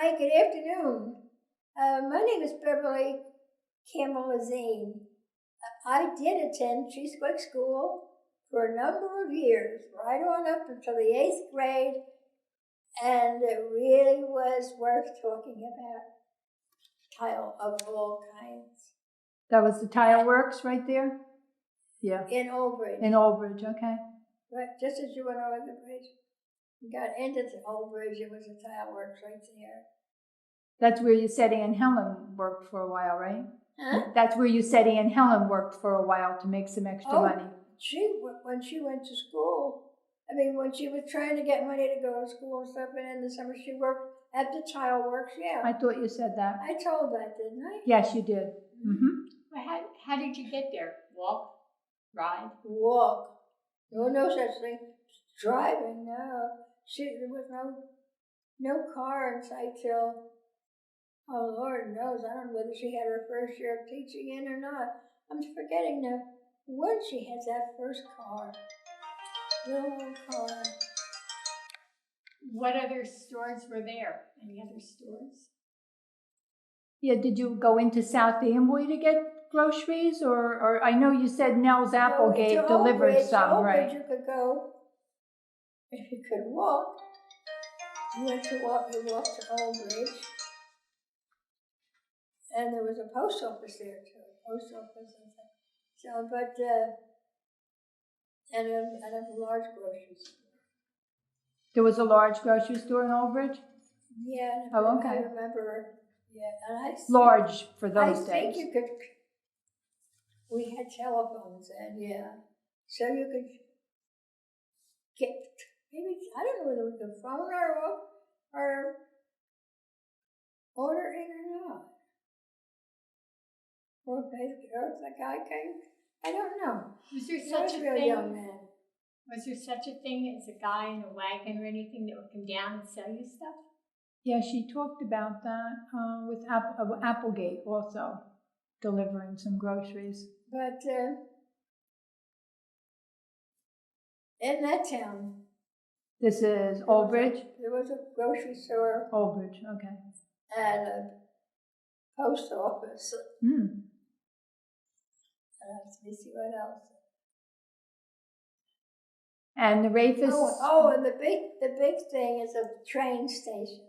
Hi, good afternoon. My name is Beverly Campbell Liddane. I did attend Cheesecake School for a number of years, right on up until the 8th grade, and it really was worth talking about. Tile of all kinds. That was the tile works right there? Yeah. In Old Bridge. In Old Bridge, okay. Right, just as you went over the bridge. You got into the Old Bridge, it was a tile works right there. That's where you said Aunt Helen worked for a while, right? Huh? That's where you said Aunt Helen worked for a while to make some extra money. When she went to school, when she was trying to get money to go to school and stuff, and in the summer she worked at the tile works, yeah. I thought you said that. I told that, didn't I? Yes, you did. Mm-hmm. Well, how did you get there? Walk? Ride? Walk. There was no such thing. Driving, no. There was no car in sight till, oh Lord knows, I don't know whether she had her first year of teaching in or not. I'm forgetting now when she had that first car. Little car. What other stores were there? Any other stores? Yeah, did you go into South Amboy to get groceries? Or I know you said Nell's Applegate delivered some, right? You could go, if you could walk. You walked to Old Bridge. And there was a post office there too. Post office and stuff. So, but, and a large grocery store. There was a large grocery store in Old Bridge? Yeah. Oh, okay. I remember, yeah. And large for those days. I think you could, we had telephones then, yeah. So you could get, maybe, I don't know whether we could phone or order in or not. Or if the guy came, I don't know. Was there such a thing? Young man. Was there such a thing as a guy in a wagon or anything that would come down and sell you stuff? Yeah, she talked about that with Applegate also, delivering some groceries. But in that town. This is Old Bridge? There was a grocery store. Old Bridge, okay. And a post office. Let me see what else. And the Rafus. And the big thing is a train station.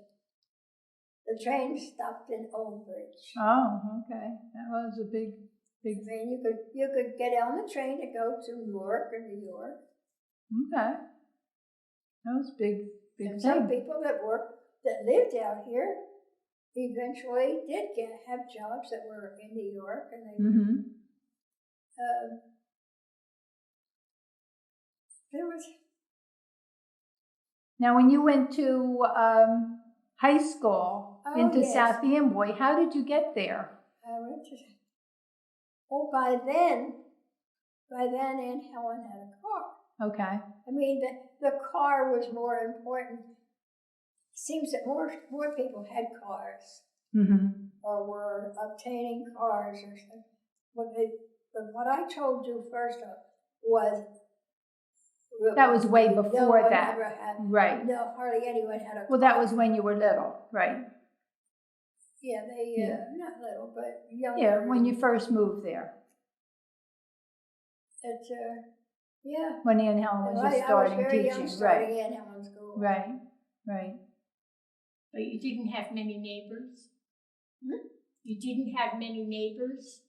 The train stopped in Old Bridge. Oh, okay. That was a big. You could get on the train to go to Newark or New York. Okay. That was big and some people that lived out here eventually did have jobs that were in New York, and they there was. Now, when you went to high school into South Amboy, how did you get there? I went to. By then Aunt Helen had a car. Okay. The car was more important. It seems that more people had cars, or were obtaining cars or something. What I told you first was that was way before that, right? No, hardly anyone had a car. Well, that was when you were little, right? Yeah, not little, but younger. Yeah, when you first moved there. It's yeah. When Aunt Helen was just starting teaching, right? Aunt Helen's school. Right. But you didn't have many neighbors? You didn't have many neighbors?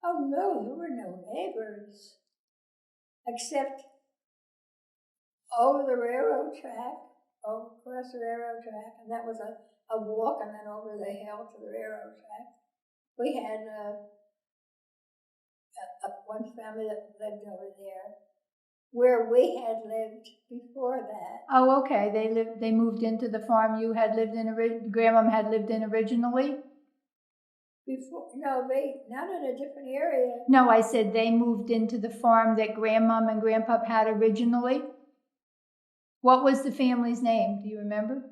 Oh no, there were no neighbors. Except over the railroad track, across the railroad track, and that was a walk, and then over the hill to the railroad track. We had one family that lived over there, where we had lived before that. Oh, okay. They moved into the farm you had lived in. Grandma had lived in originally. No, not in a different area. No, I said they moved into the farm that Grandmom and Grandpop had originally. What was the family's name? Do you remember?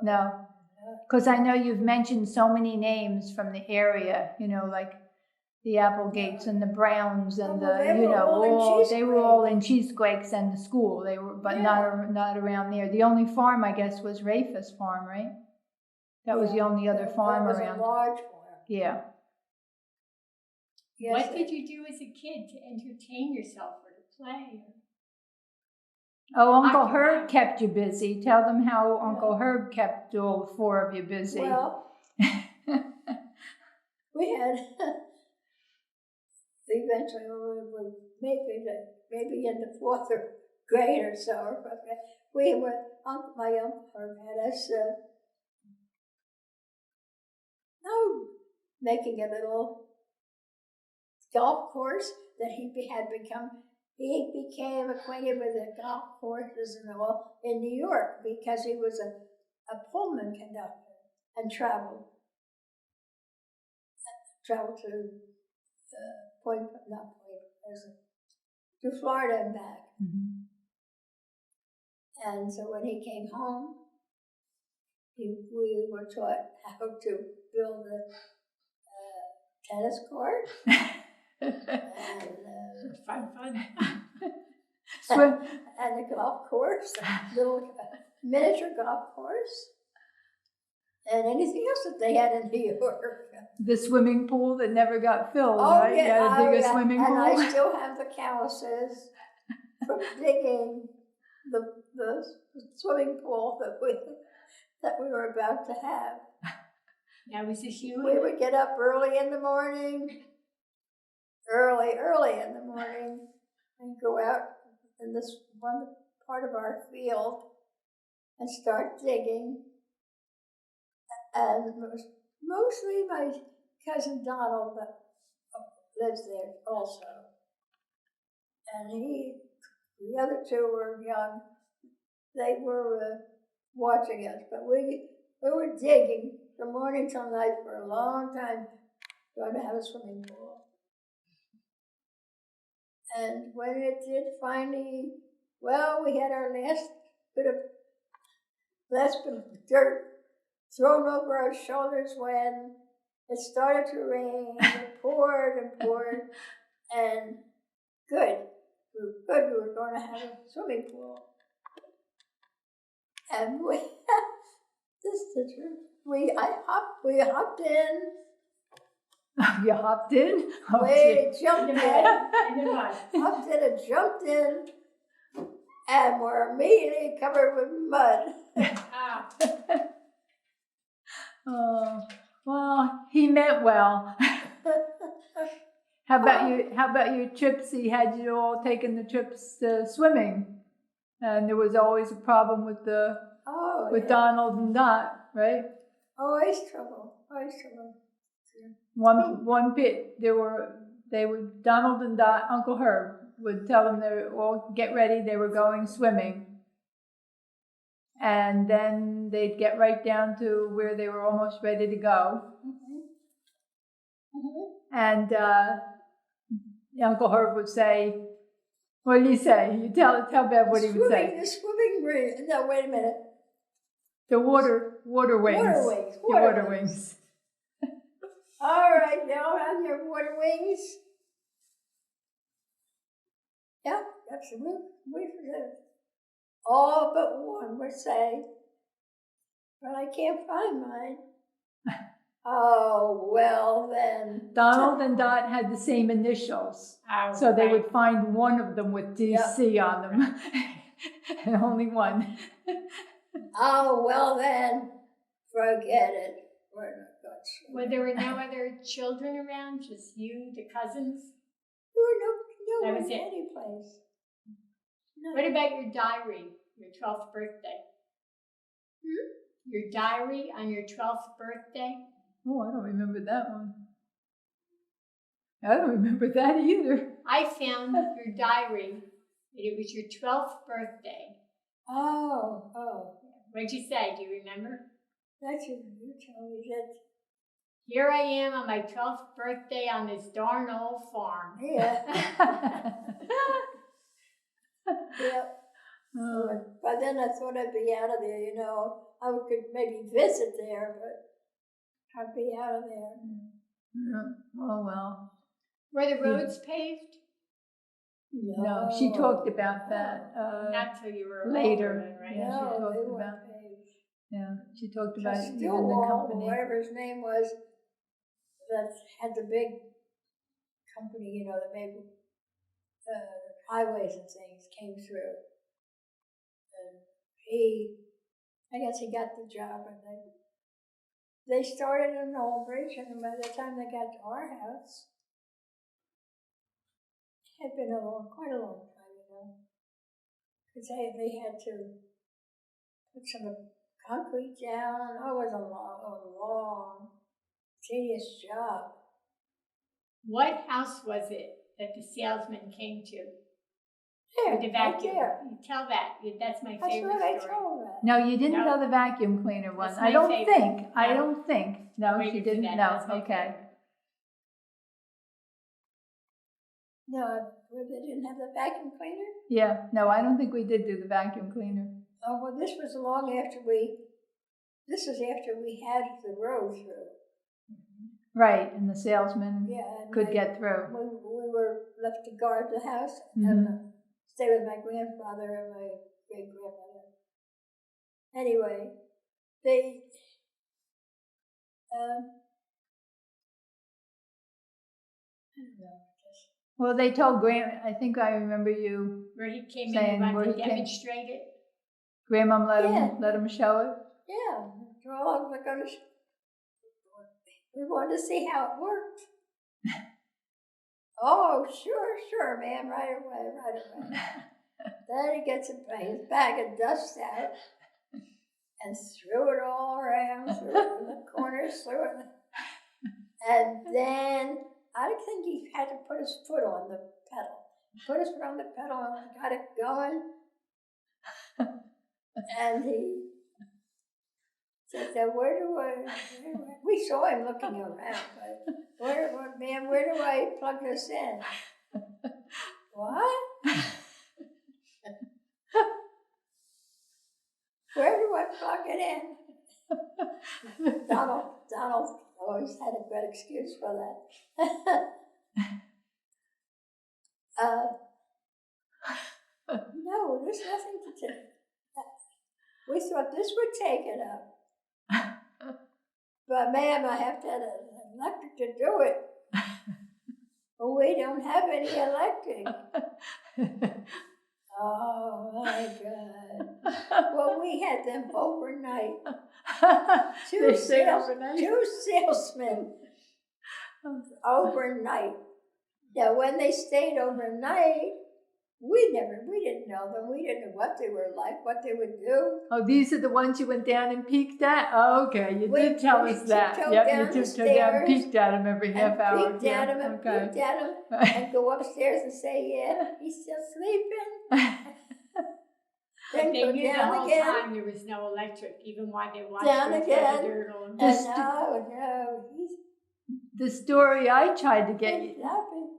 No. Because I know you've mentioned so many names from the area, like The Applegates and the Browns and well, they were they were all in Cheesequakes and the school. They were, but not around there. The only farm, I guess, was Rafus Farm, right? That was the only other farm around. That was a large farm. Yeah. Yes, what did you do as a kid to entertain yourself or to play? Oh, Uncle Herb kept you busy. Tell them how Uncle Herb kept all four of you busy. Well, we had eventually maybe in the 4th grade or so. My Uncle Herb had us making a little golf course that he became acquainted with the golf courses and all in New York because he was a Pullman conductor and traveled to to Florida and back. Mm-hmm. And so when he came home, we were taught how to build a tennis court. And fun. and the golf course, little miniature golf course, and anything else that they had in New York. The swimming pool that never got filled, right? Yeah, you had a bigger swimming pool. And I still have the calluses from digging the swimming pool that we were about to have. Now, was this you? We would get up early in the morning, and go out in this one part of our field and start digging. And mostly my cousin Donald that lives there also. And the other two were young. They were watching us, but we were digging from morning till night for a long time, trying to have a swimming pool. And when it did finally, we had our last bit of dirt thrown over our shoulders when it started to rain. It poured and poured, and good. We were going to have a swimming pool. And this is the truth. We hopped in. You hopped in? We jumped in. Hopped in and jumped in, and were immediately covered with mud. Oh, well, he meant well. How about your trips? He had you all taking the trips swimming, and there was always a problem with Donald and Dot, right? Always trouble. One pit, Donald and Dot, Uncle Herb would tell them they were all get ready. They were going swimming, and then they'd get right down to where they were almost ready to go. And Uncle Herb would say, "What did he say? You tell Bev what he would say." The swimming ring. No, wait a minute. The water wings. Water wings. All right, y'all have your water wings. Yeah, that's the we forget. All but one would say, but I can't find mine. Oh, well then. Donald and Dot had the same initials, so they would find one of them with DC on them, and only one. Oh, well then, forget it. We're not going to. Well, there were no other children around, just you, the cousins? There were no that was it. Any place. No. What about your diary, your 12th birthday? Your diary on your 12th birthday? Oh, I don't remember that one. I don't remember that either. I found your diary. It was your 12th birthday. Oh. What'd you say? Do you remember? That's you tell me that. Here I am on my 12th birthday on this darn old farm. Yeah. Yep. By then I thought I'd be out of there, I could maybe visit there, but I'd be out of there. Yeah. Oh, well. Were the roads paved? No, she talked about that Not till you were later. older, right? Yeah, she No, talked they about. weren't paved. Yeah, she talked about Just even Stillwell, the company. whatever his name was, that had the big company, you know, that made highways and things, came through. And I guess he got the job, and they started an old bridge, and by the time they got to our house, it had been quite a long time, you know, because they had to put some concrete down. Oh, it was a long, tedious job. What house was it that the salesman came to? There, With the right vacuum. there. You tell that. That's my That's favorite what I story. told her. No, you didn't No. tell the vacuum cleaner one. That's I my don't favorite. think. I No. don't think. No, Waiting she for didn't. that. No, That's my okay. favorite. No, they didn't have the vacuum cleaner? Yeah, no, I don't think we did do the vacuum cleaner. Oh, well, this was after we had the road through. Right, and the salesman Yeah, and could get through. we were left to guard the house Mhm. and stay with my grandfather and my great grandmother. Anyway, they I don't know. Well, they told I think I remember you Where he came saying in and where wanted he to came. demonstrate it. Grandmom Yeah. let him show it. Yeah, well, we're going to. We wanted to see how it worked. Oh, sure, ma'am, right away. Then he gets his bag of dust out and threw it all around, threw it in the corners, threw it. And then I think he had to put his foot on the pedal. Put his foot on the pedal and got it going. And he said, where do I, we saw him looking around, but where do I plug this in? What? Where do I plug it in? Donald always had a good excuse for that. No, there's nothing to take. We thought this would take it up. But ma'am, I have to have an electric to do it. Well, we don't have any electric. Oh my God. Well, we had them overnight. They stayed overnight. 2 salesmen overnight. Now, when they stayed overnight, we didn't know them. We didn't know what they were like, what they would do. Oh, these are the ones you went down and peeked at? Oh, okay, you did tell us that. Yep, you tiptoed down and peeked at him every half hour. Peeked at him and peeked at him and go upstairs and say, yeah, he's still sleeping. Then They go knew the down whole again. time there was no electric, even while they watched Down him again. throw the dirt on. This- No, he's The story I tried to get you,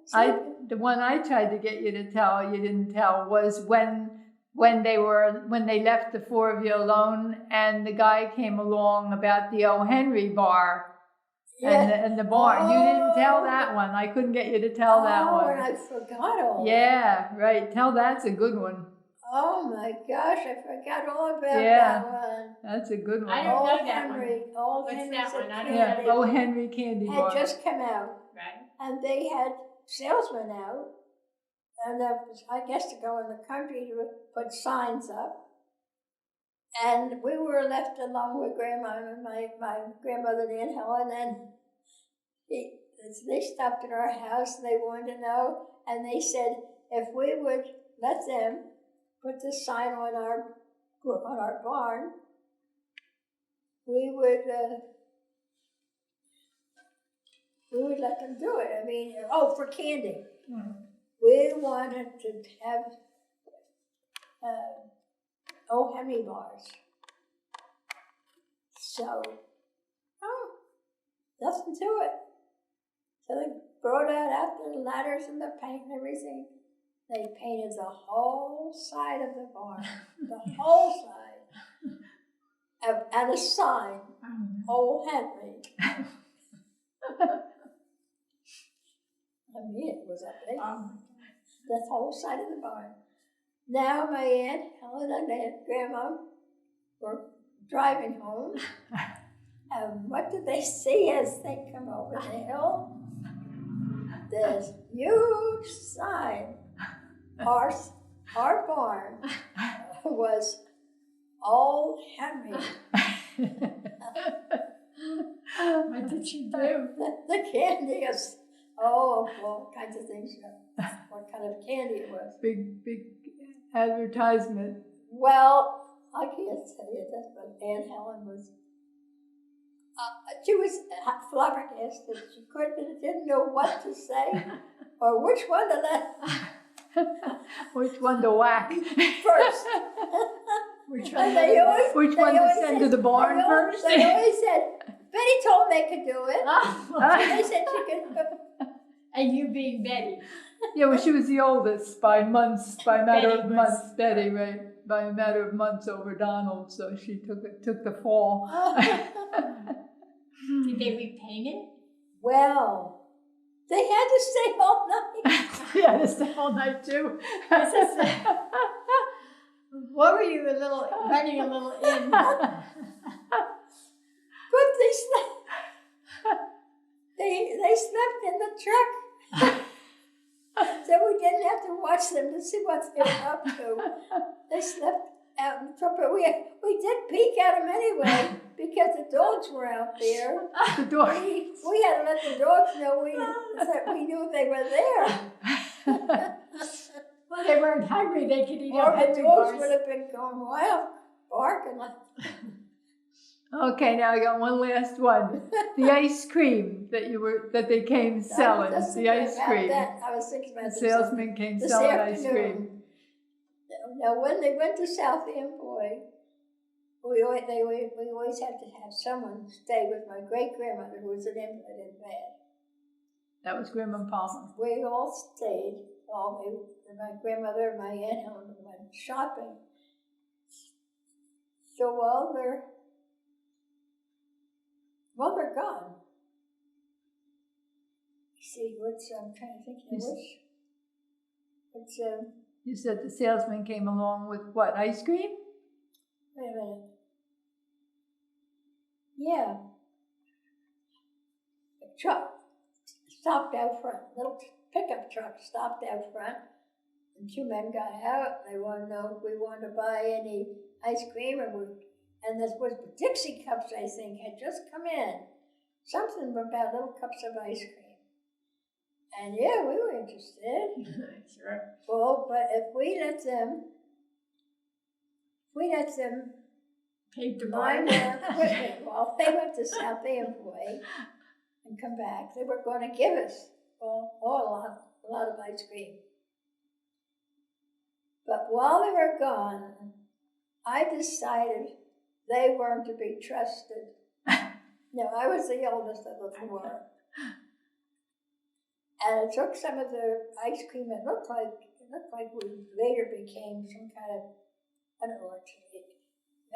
sleeping. the one I tried to get you to tell, you didn't tell, was when they left the 4 of you alone, and the guy came along about the O. Henry bar and the barn. You didn't tell that one. I couldn't get you to tell that one. Oh, and I forgot all that. Yeah, right. That's a good one. Oh my gosh, I forgot all about Yeah. that one. That's a good one. I don't know that Old What's Henry's that one? I don't know Yeah, that O. Henry candy had bar. just come out, Right. and they had salesmen out, and I guess to go in the country to put signs up. And we were left alone with Grandma and my grandmother and Aunt Helen, and they stopped at our house, and they wanted to know, and they said if we would let them put this sign on our barn, we would let them do it. I mean, for candy. Mm-hmm. We wanted to have O. Henry bars. So, nothing to it. So they brought out the ladders and the paint and everything. They painted the whole side of the barn, the whole side, and a sign, O. Henry. I mean, it was up there. The whole side of the barn. Now my Aunt Helen and Aunt Grandma were driving home. And what did they see as they come over the hill? This huge sign. Our barn was Old Henry. What did she do? The candy is, all kinds of things. What kind of candy it was. Big advertisement. Well, I can't tell you that, but Aunt Helen was, she was flabbergasted. She didn't know what to say or which one to let. Which one to whack First. Which And one? Which one to send to the barn first? They always said, Betty told me they could do it. They said she could do it. And you being Betty. Yeah, well, she was the oldest by months, by a matter Betty of was- months, Betty, right? By a matter of months over Donald, so she took the fall. Did they repaint it? Well, they had to stay all night. Yeah, to stay all night too. What were you running a little in? But they slept. They slept in the truck. So we didn't have to watch them to see what they were up to. They slept out in the truck, but we did peek at them anyway because the dogs were out there. The door. We had to let the dogs know that we knew they were there. Well, they weren't hungry. They could eat Or up the Henry dogs bars. would have been going wild, barking like. Okay, now I got one last one. The ice cream that they came selling. I was The ice thinking about cream. that. I was thinking about The this salesman came this selling ice afternoon. cream. Now, when they went to South Amboy, we always had to have someone stay with my great-grandmother, who was an invalid in bed. That was Grandma Palmer. We all stayed while my grandmother and my Aunt Helen went shopping. So while they're gone. See, I'm trying to think of which. You said the salesman came along with what? Ice cream? Wait a minute. Yeah. A truck stopped out front. Little pickup truck stopped out front. And two men got out. They wanted to know if we wanted to buy any ice cream. And this was Dixie cups, I think, had just come in. Something about little cups of ice cream. And yeah, we were interested. Sure. Well, but if we let them Paid to mine buy. their equipment while they went to South Amboy and come back, they were going to give us a lot of ice cream. But while they were gone, I decided they weren't to be trusted. No, I was the oldest of the four. And I took some of their ice cream. It looked like we later became some kind of, I don't know what to eat.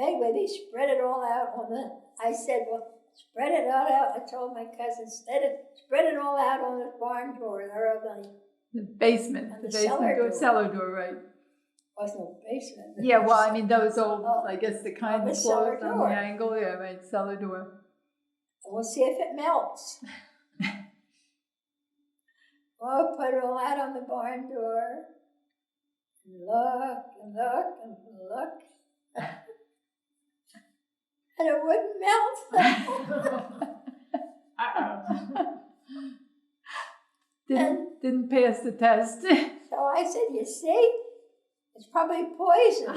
Anyway, they spread it all out I said, well, spread it all out. I told my cousin, spread it all out on the barn door. The basement. On The the basement cellar door. door. Cellar door, right. Wasn't a basement. Yeah, well, I mean, those old, Oh, I guess the kind the that cellar closed on door. the angle, yeah, right, cellar door. And we'll see if it melts. Well, put it all out on the barn door. Look and look and look. And it wouldn't melt. Didn't pass the test. So I said, you see, it's probably poison.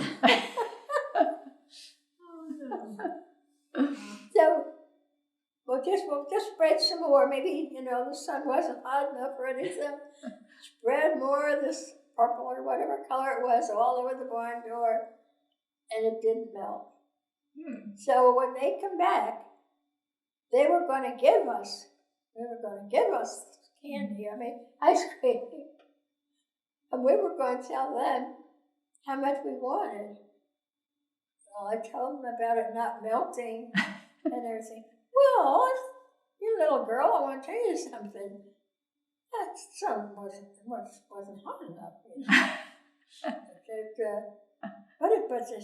So we'll just spread some more. Maybe, the sun wasn't hot enough or anything. Spread more of this purple or whatever color it was all over the barn door, and it didn't melt. So when they come back, they were going to give us candy, ice cream. And we were going to tell them how much we wanted. Well, I told them about it not melting and everything. Well, you little girl, I want to tell you something. That sun wasn't hot enough. You know. But the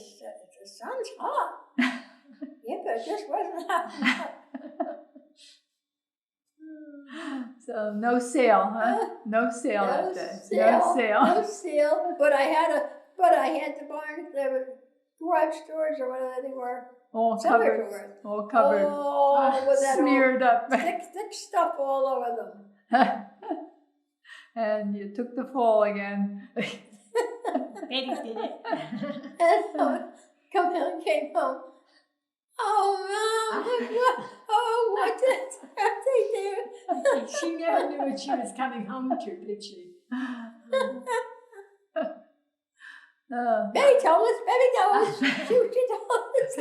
sun's hot. Yeah, but it just wasn't hot enough. So no sale, huh? No sale that day. No sale. No sale. But I had the barn, the garage doors or whatever they were. All covered. All covered. Oh, with that smeared up. thick stuff all over them. And you took the fall again. Betty did it. And came home. Oh, Mom, what did they do? She never knew what she was coming home to, did she? Betty told us. She told us.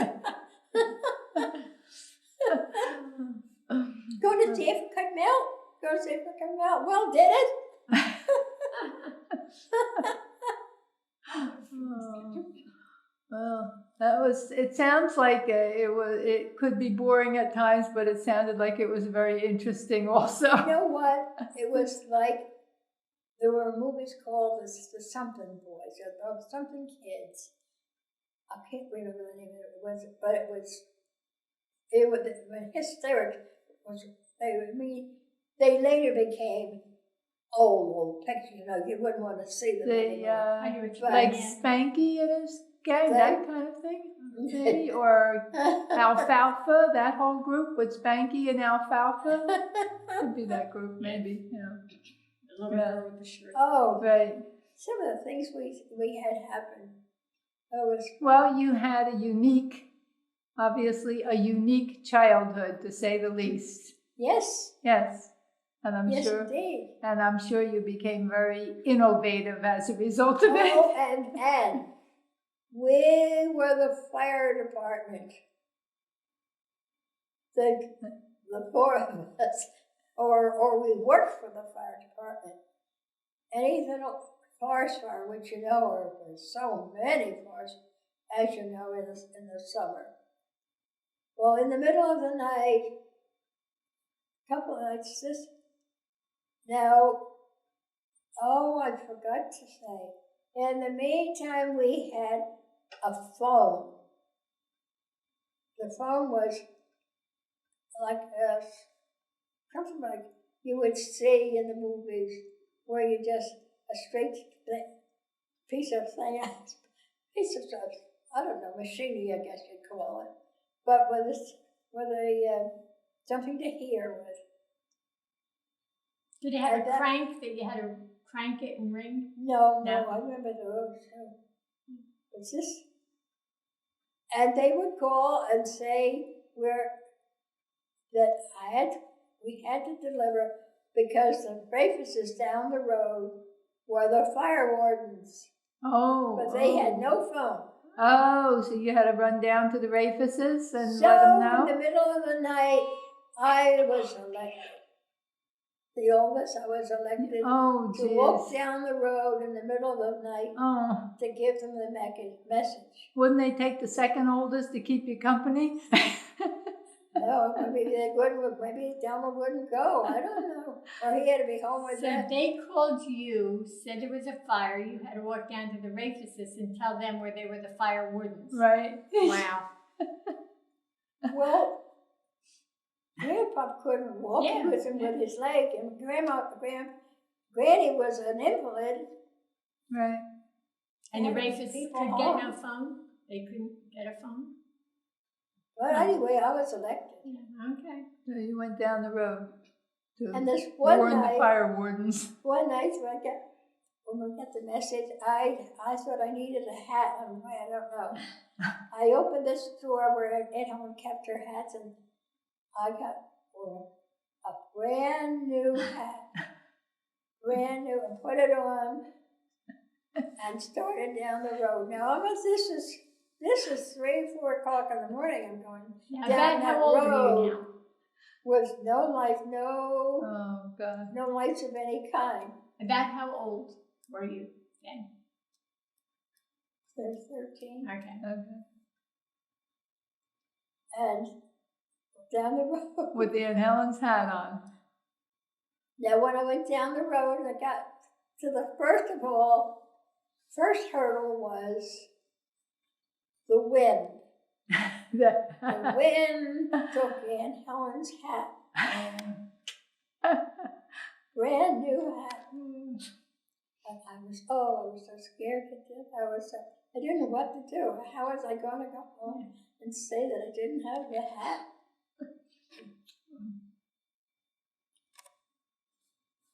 Go to see if it could melt. Well, did it? Well, it sounds like it could be boring at times, but it sounded like it was very interesting also. You know what? It was like, there were movies called the Something Boys, or Something Kids. I can't remember the name of it, but it was hysterical. They later became old pictures. You know, you wouldn't want to see them anymore. Like Spanky and his gang, that kind of thing, maybe, or Alfalfa. That whole group with Spanky and Alfalfa could be that group, maybe. You know. Oh, right. Some of the things we had happen. Well, you had obviously a unique childhood, to say the least. Yes. Yes. And I'm sure you became very innovative as a result of it. Oh, and we were the fire department. The four of us, or we worked for the fire department. Anything forest fire, which you know, there's so many forests, as you know, in the summer. Well, in the middle of the night, a couple of nights, I forgot to say, in the meantime, we had a phone. The phone was like something like you would see in the movies, where you just a straight piece of stuff, I don't know, machinery, I guess you'd call it, but with something to hear with. Did it have a crank that you had to crank it and ring? No, I remember those. What's this? And they would call and say we had to deliver, because the Rafus down the road were the fire wardens. Oh. But they had no phone. Oh, so you had to run down to the Rafuses and let them know? So in the middle of the night, I was elected. The oldest, I was elected to walk down the road in the middle of the night to give them the message. Wouldn't they take the second oldest to keep you company? No, maybe they wouldn't. Maybe Delma wouldn't go. I don't know. Or he had to be home with that. So they called you, said there was a fire. You had to walk down to the Rafuses and tell them where they were the fire wardens. Right. Wow. Well, Grandpa couldn't walk with him with his leg, and Granny was an invalid. Right. And the Rafus could get no phone? They couldn't get a phone? But anyway, I was elected. Yeah, okay. So you went down the road to warn the fire wardens. One night when we got the message, I thought I needed a hat. I don't know. I opened this door where Aunt Helen kept her hats, and I got a brand new hat. Brand new, and put it on and started down the road. Now, this is 3 or 4 o'clock in the morning. I'm going down that road with no light, no lights of any kind. About how old were you then? 13. Okay. And down the road with the Aunt Helen's hat on. Now, when I went down the road, I got to the first hurdle was the wind. The wind took Aunt Helen's hat. Brand new hat. And I was so scared to death. I didn't know what to do. How was I going to go home and say that I didn't have the hat?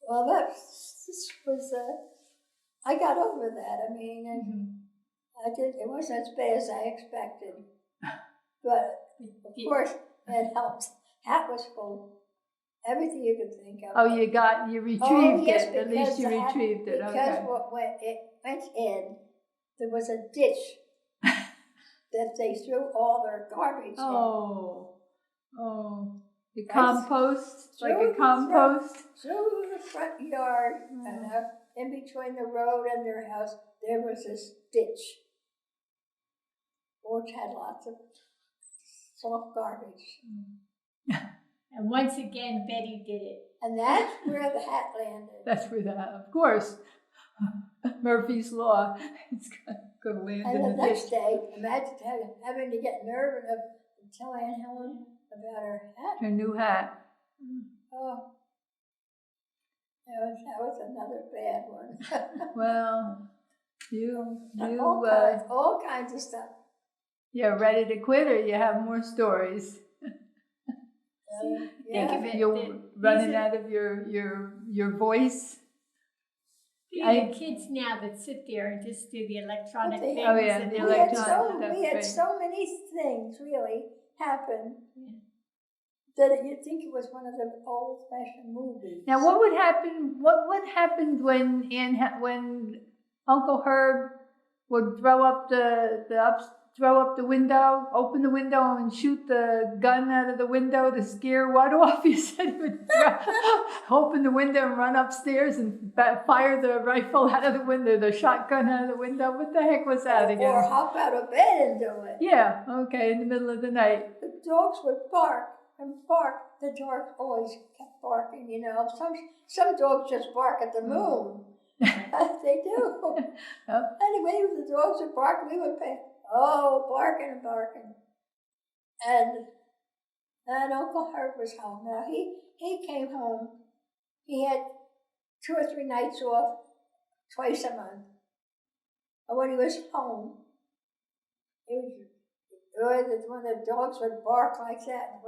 Well, I got over that. I mean, and it wasn't as bad as I expected. But, of course, it helped. Hat was full. Everything you could think of. Oh, you retrieved it. At least you retrieved it. Because Okay. when it went in, there was a ditch that they threw all their garbage in. Oh. The compost? Like a compost? Through the front yard, and in between the road and their house, there was this ditch, which had lots of soft garbage. And once again, Betty did it. And that's where the hat landed. That's where of course, Murphy's Law. It's going to land And in the the next ditch. day, imagine having to get nervous and tell Aunt Helen about her hat. Her new hat. Oh, that was another bad one. Well, all kinds of stuff. you're ready to quit, or you have more stories? Think of it. You're running out of your voice. The kids now that sit there and just do the electronic things. Oh, yeah, and the they're electronic. We had so many things really happen that you'd think it was one of the old-fashioned movies. Now, what would happen? What happened when Uncle Herb would throw up the window, open the window, and shoot the gun out of the window to scare what off? You said he would open the window and run upstairs and fire the rifle out of the window, the shotgun out of the window. What the heck was that again? Or hop out of bed and do it. Yeah, okay, in the middle of the night. The dogs would bark and bark. The dogs always kept barking, you know. Some dogs just bark at the moon. They do. Anyway, the dogs would bark, we would pay. Oh, barking and barking. And Uncle Herb was home. Now, he came home. He had 2 or 3 nights off, twice a month. And when he was home, when the dogs would bark like that,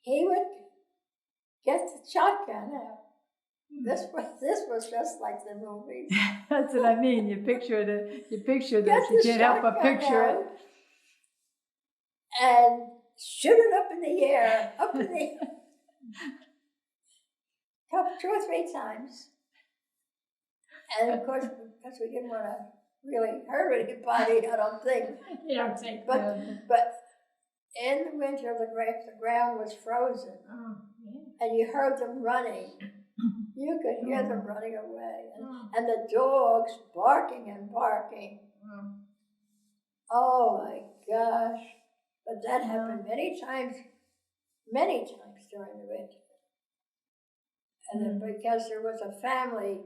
he would get the shotgun out. This was just like the movies. That's what I mean. You picture it. You can't help but picture it. And shoot it up in the air, 2 or 3 times. And of course, because we didn't want to really hurt anybody, I don't think. You don't think. But in the winter, the ground was frozen. Oh, yeah. And you heard them running. You could hear them running away. And the dogs barking and barking. Oh my gosh. But that happened many times during the winter. And then because there was a family,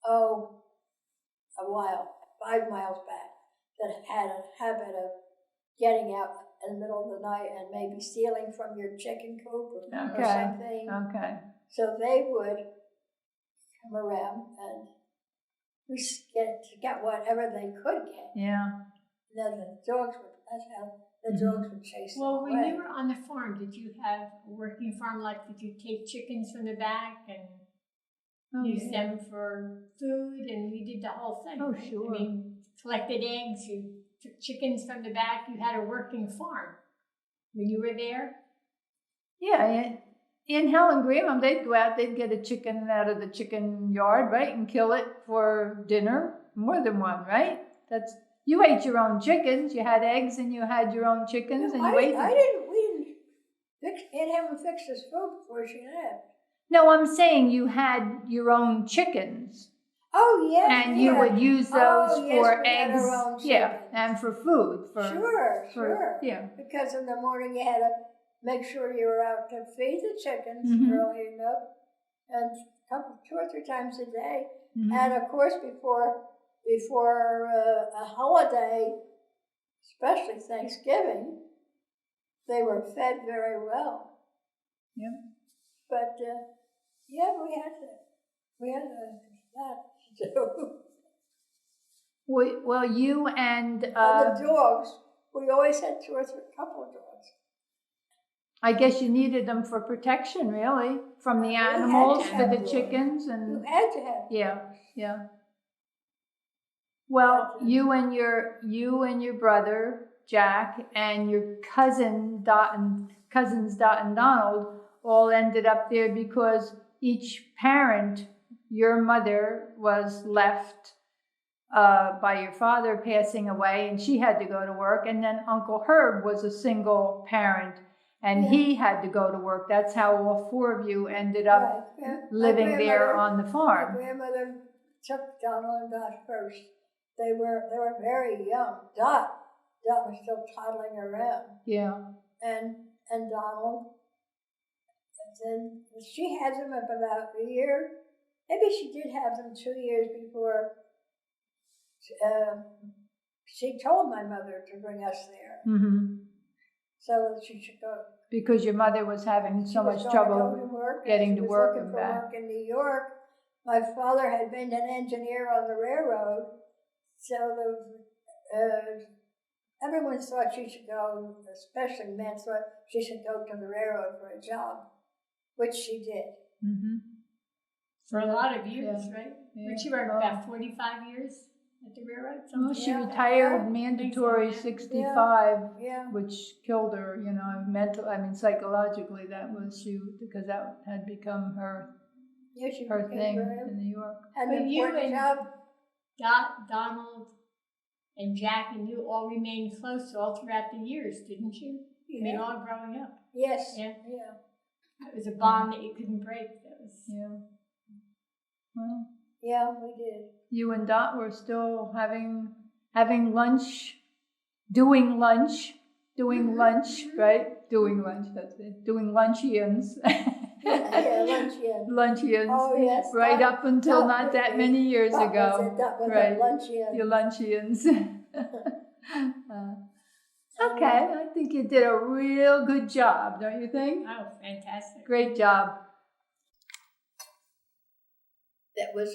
a while, 5 miles back, that had a habit of getting out in the middle of the night and maybe stealing from your chicken coop or something. Okay. So they would come around and get whatever they could get. Yeah. And then the dogs would chase them Well, away. when you were on the farm, did you have a working farm? Like, did you take chickens from the back and use them for food? And you did the whole thing. Oh, right? sure. I mean, collected eggs, you took chickens from the back. You had a working farm when you were there? Yeah. In Helen Graham, they'd go out, they'd get a chicken out of the chicken yard, right, and kill it for dinner. More than one, right? You ate your own chickens. You had eggs and you had your own chickens, and you ate them. We didn't have him fix his food before she left. No, I'm saying you had your own chickens. Oh, yes. And you would use those for we had eggs. our own Yeah, chickens. and for food. Sure. Yeah. Because in the morning you had to make sure you were out to feed the chickens early enough. and two or three times a day. Mhm. And of course, before a holiday, especially Thanksgiving, they were fed very well. Yep. But yeah, we had that to do. Well, you and And the dogs, we always had couple of dogs. I guess you needed them for protection, really, from the We had to animals, for have the dogs. chickens, You and had to have yeah. Well, you and your brother Jack and your cousins Dot and Donald all ended up there because each parent, your mother was left by your father passing away, and she had to go to work, and then Uncle Herb was a single parent, and he had to go to work. That's how all four of you ended up Right, yeah. living there on the My farm. grandmother took Donald and Dot first. They were very young. Dot was still toddling around, Yeah. and Donald. And then she had them up about a year. Maybe she did have them 2 years before. She told my mother to bring us there, Mm-hmm. so that she should go. Because your mother was having so much Go trouble to work, getting to work looking and for back. work in New York. My father had been an engineer on the railroad, so everyone thought she should go, especially men thought she should go to the railroad for a job, which she did. Mm-hmm. For a lot of years, Yeah. right? Yeah. But she worked about 45 years at the railroad. Well, Something she like that. retired mandatory Yeah. 65, Yeah. which killed her, psychologically that was because that had become her Yeah, she her became thing very- in New York. Had But an you important and- job. Donald and Jack and you all remained close all throughout the years, didn't you? I mean, all growing up. Yes. Yeah. Yeah. It was a bond that you couldn't break. That was. Yeah. Well, Yeah, we did. you and Dot were still having lunch, doing lunch, right? Doing lunch, that's it. Doing luncheons. Yeah, luncheon. Luncheons. Oh, yes. Right Dot- up until Dot not was that the- many years Dot ago. was it, Dot was Right. at luncheon. Your luncheons. Okay, I think you did a real good job, don't you think? Oh, fantastic. Great job. That was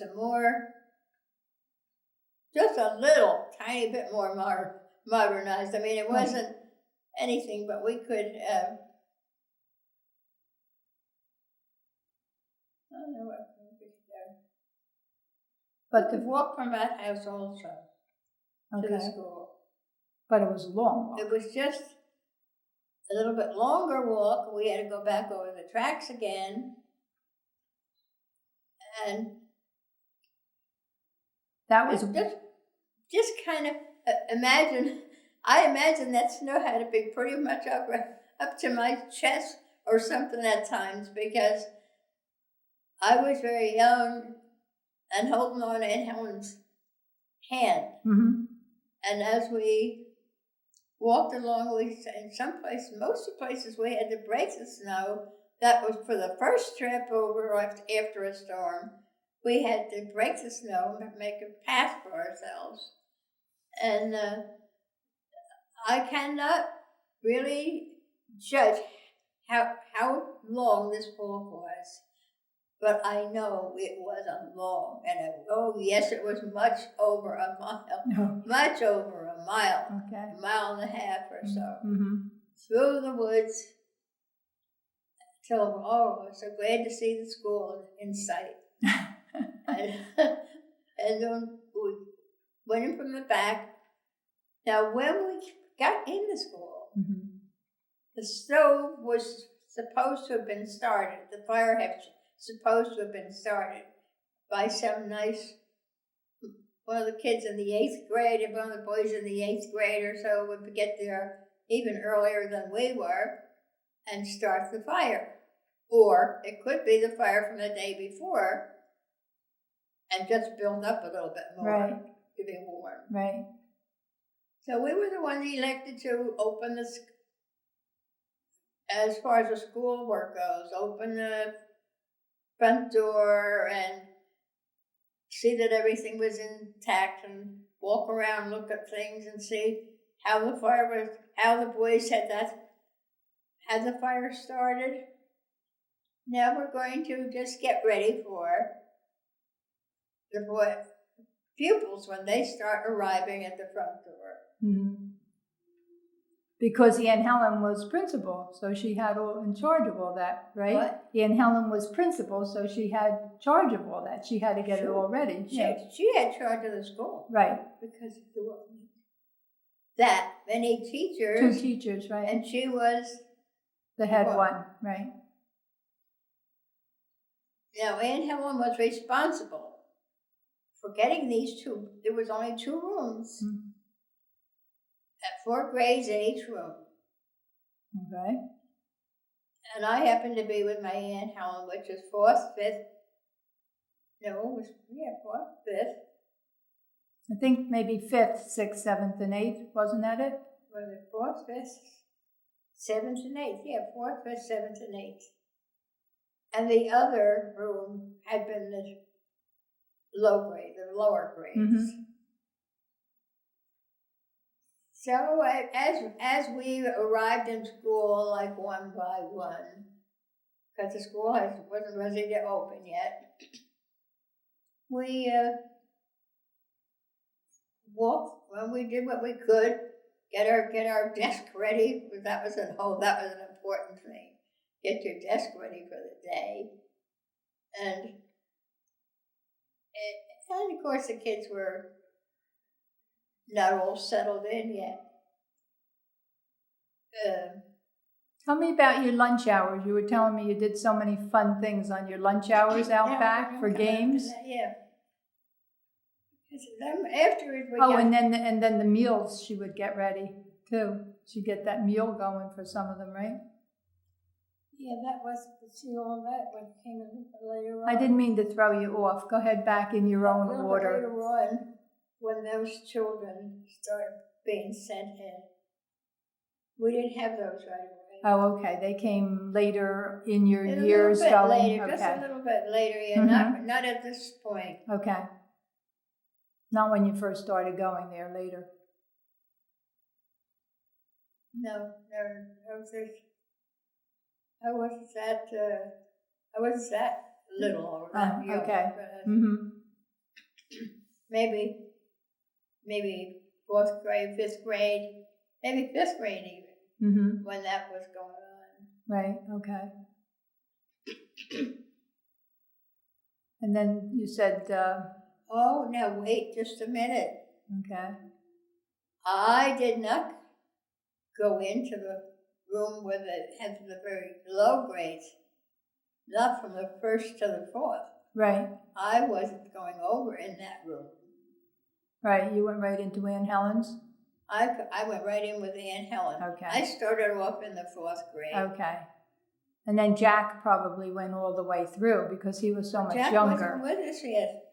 just a little tiny bit more modernized. I mean, it wasn't anything, but we could. I don't know what we could do. But We could walk from that house also to the school. But it was a long walk. It was just a little bit longer walk. We had to go back over the tracks again, and That was just kind of imagine. I imagine that snow had to be pretty much up to my chest or something at times, because I was very young and holding on to Aunt Helen's hand. Mm-hmm. And as we walked along, most of the places we had to break the snow. That was for the first trip over after a storm. We had to break the snow and make a path for ourselves. And I cannot really judge how long this walk was, but I know it was a long, yes, it was much over a mile, much over a mile, Okay. a mile and a half or so, Mm-hmm. through the woods, till I was so glad to see the school in sight. and then we went in from the back. Now, when we got in the school, Mm-hmm. the stove was supposed to have been started. The fire had supposed to have been started by some one of the kids in the 8th grade, and one of the boys in the 8th grade or so would get there even earlier than we were and start the fire. Or it could be the fire from the day before and just build up a little bit more to be warm. Right. So we were the ones elected to open as far as the school work goes, open the front door and see that everything was intact and walk around, look at things and see how the fire was, how the boys had the fire started. Now we're going to just get ready for the pupils when they start arriving at the front door. Mm-hmm. Because Aunt Helen was principal, so she had all in charge of all that, right? What? Aunt Helen was principal, so she had charge of all that. She had to get it all ready. She had charge of the school. Right. Because there wasn't that many teachers. 2 teachers, right? And she was the head one, right? Now, Aunt Helen was responsible for getting these 2. There was only 2 rooms. Mm-hmm. At 4 grades in each room. Okay. And I happened to be with my Aunt Helen, which is 4th, 5th. No, it was, 4th, 5th. I think maybe 5th, 6th, 7th, and 8th. Wasn't that it? Was it 4th, 5th, 7th, and 8th? Yeah, 4th, 5th, 7th, and 8th. And the other room had been the lower grades. Mm-hmm. So as we arrived in school, like one by one, because the school wasn't ready to open yet, we walked. Well, we did what we could, get our desk ready. Because that was an important thing. Get your desk ready for the day, and of course the kids were not all settled in yet. Tell me about your lunch hours. You were telling me you did so many fun things on your lunch hours out back for games. Yeah. Afterwards, and then the meals she would get ready too. She'd get that meal going for some of them, right? Yeah, that was all that what came a little bit later on. I didn't mean to throw you off. Go ahead back in your own order. Later on, when those children started being sent in, we didn't have those right away. Oh, okay. They came later in your A years little bit going. later, okay. just a little bit later. Yeah, Mm-hmm. not at this point. Okay. Not when you first started going there. Later. No, I wasn't that little or that young. Okay. Mm-hmm. Maybe 4th grade, 5th grade, maybe 5th grade even, Mm-hmm. when that was going on. Right. Okay. And then you said. Oh, now wait just a minute. Okay. I did not go into the room where they had the very low grades, not from the 1st to the 4th. Right. I wasn't going over in that room. Right. You went right into Aunt Helen's. I went right in with Aunt Helen. Okay. I started off in the 4th grade. Okay. And then Jack probably went all the way through because he was so much Jack younger. wasn't with us yet.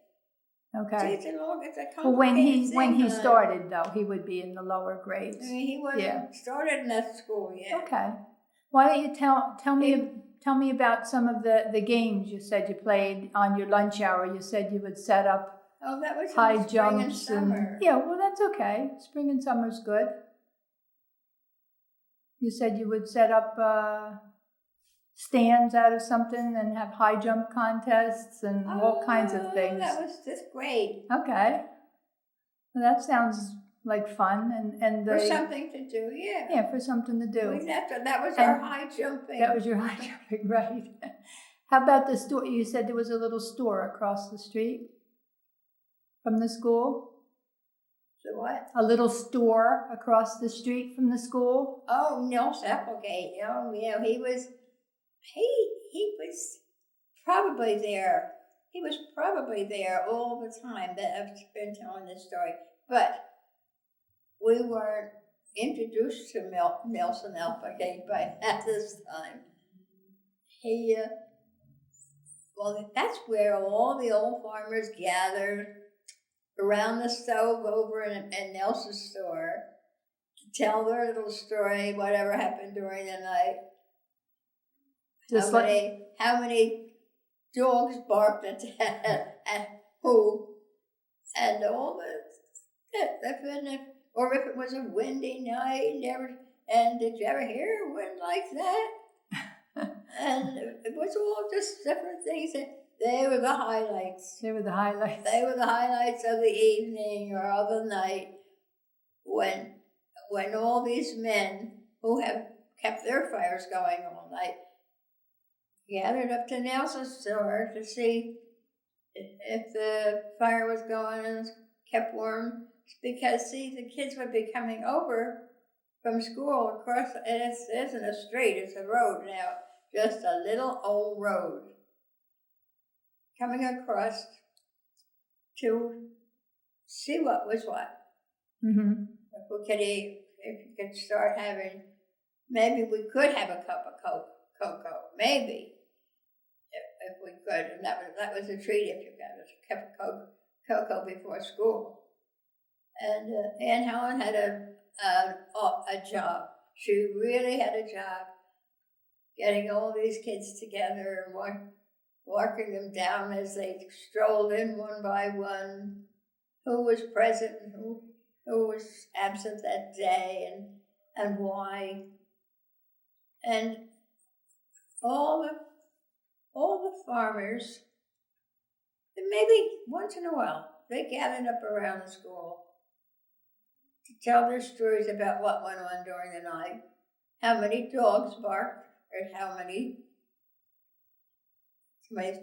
Okay. See, it's a Well, when he thing, started though, he would be in the lower grades. I mean, he wasn't started in that school yet. Okay. Why don't you tell me about some of the games you said you played on your lunch hour? You said you would set up Oh, that was high in the spring and jumps summer. yeah. Well, that's okay. Spring and summer's good. You said you would set up stands out of something and have high jump contests and all kinds of things. That was 5th grade. Okay. Well, that sounds like fun and For something to do, yeah. Yeah, for something to do. That was our high jumping. That was your high jumping, right? How about the store? You said there was a little store across the street from the school? The what? A little store across the street from the school? Oh, Nels Applegate. Oh, yeah, he was probably there. He was probably there all the time that I've been telling this story. But we weren't introduced to Nelson Applegate by this time. Well, that's where all the old farmers gathered around the stove over in Nelson's store to tell their little story, whatever happened during the night. How many dogs barked at who, and all the, or if it was a windy night, and did you ever hear a wind like that? And it was all just different things. They were the highlights. They were the highlights. They were the highlights of the evening or of the night when all these men who have kept their fires going all night gathered up to Nelson's store to see if the fire was going and kept warm. Because, see, the kids would be coming over from school across, and it isn't a street, it's a road now, just a little old road. Coming across to see what was what. Mm-hmm. If you could start having, maybe we could have a cup of cocoa, maybe, if we could, and that was a treat if you got a cup of cocoa before school. And Aunt Helen had a job. She really had a job, getting all these kids together and walking them down as they strolled in one by one, who was present and who was absent that day and why. And all the farmers, and maybe once in a while, they gathered up around the school to tell their stories about what went on during the night, how many dogs barked, or how many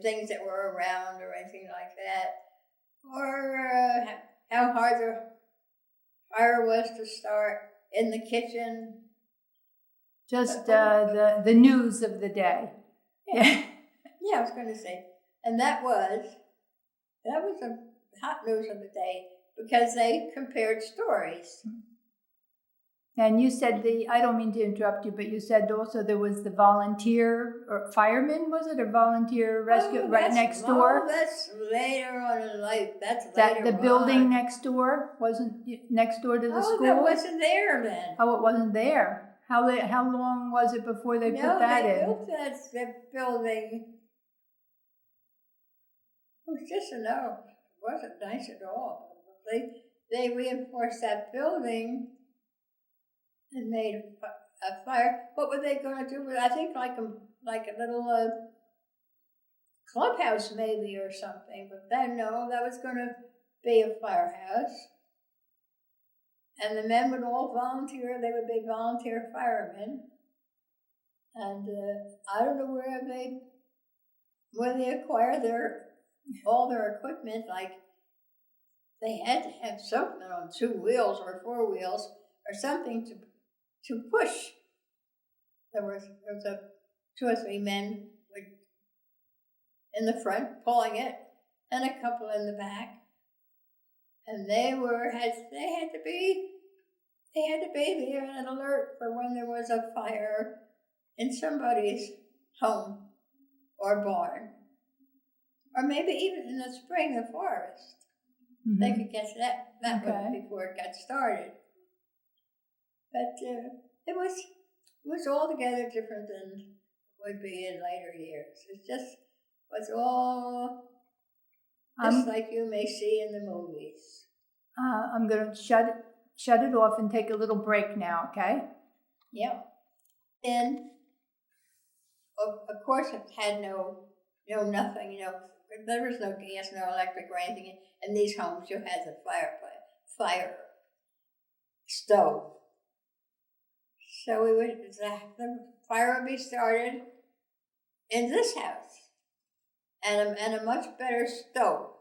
things that were around or anything like that, or how hard the fire was to start in the kitchen. Just the news of the day. Yeah. Yeah, I was going to say. And that was the hot news of the day, because they compared stories. And you said I don't mean to interrupt you, but you said also there was the volunteer or fireman, was it, or volunteer rescue right next door? Oh, that's later on in life. That's that later the building on. next door wasn't next door to the school? Oh, that wasn't there then. Oh, it wasn't there. How long was it before they put that in? No, they built that building. It was just no. It wasn't nice at all. They reinforced that building and made a fire. What were they going to do with it? I think like a little clubhouse maybe or something. But then no, that was going to be a firehouse. And the men would all volunteer. They would be volunteer firemen. And I don't know where they acquired all their equipment. Like they had to have something on 2 wheels or 4 wheels or something to push. There was 2 or 3 men in the front pulling it, and a couple in the back. And they had to be there and alert for when there was a fire in somebody's home or barn, or maybe even in the spring, the forest. Mm-hmm. They could catch that one before it got started. But it was altogether different than it would be in later years. It just was all just like you may see in the movies. I'm going to shut it off and take a little break now, okay? Yeah. And of course it had no nothing, there was no gas, no electric or anything in these homes. You had the fire stove. So the fire would be started in this house, and a much better stove,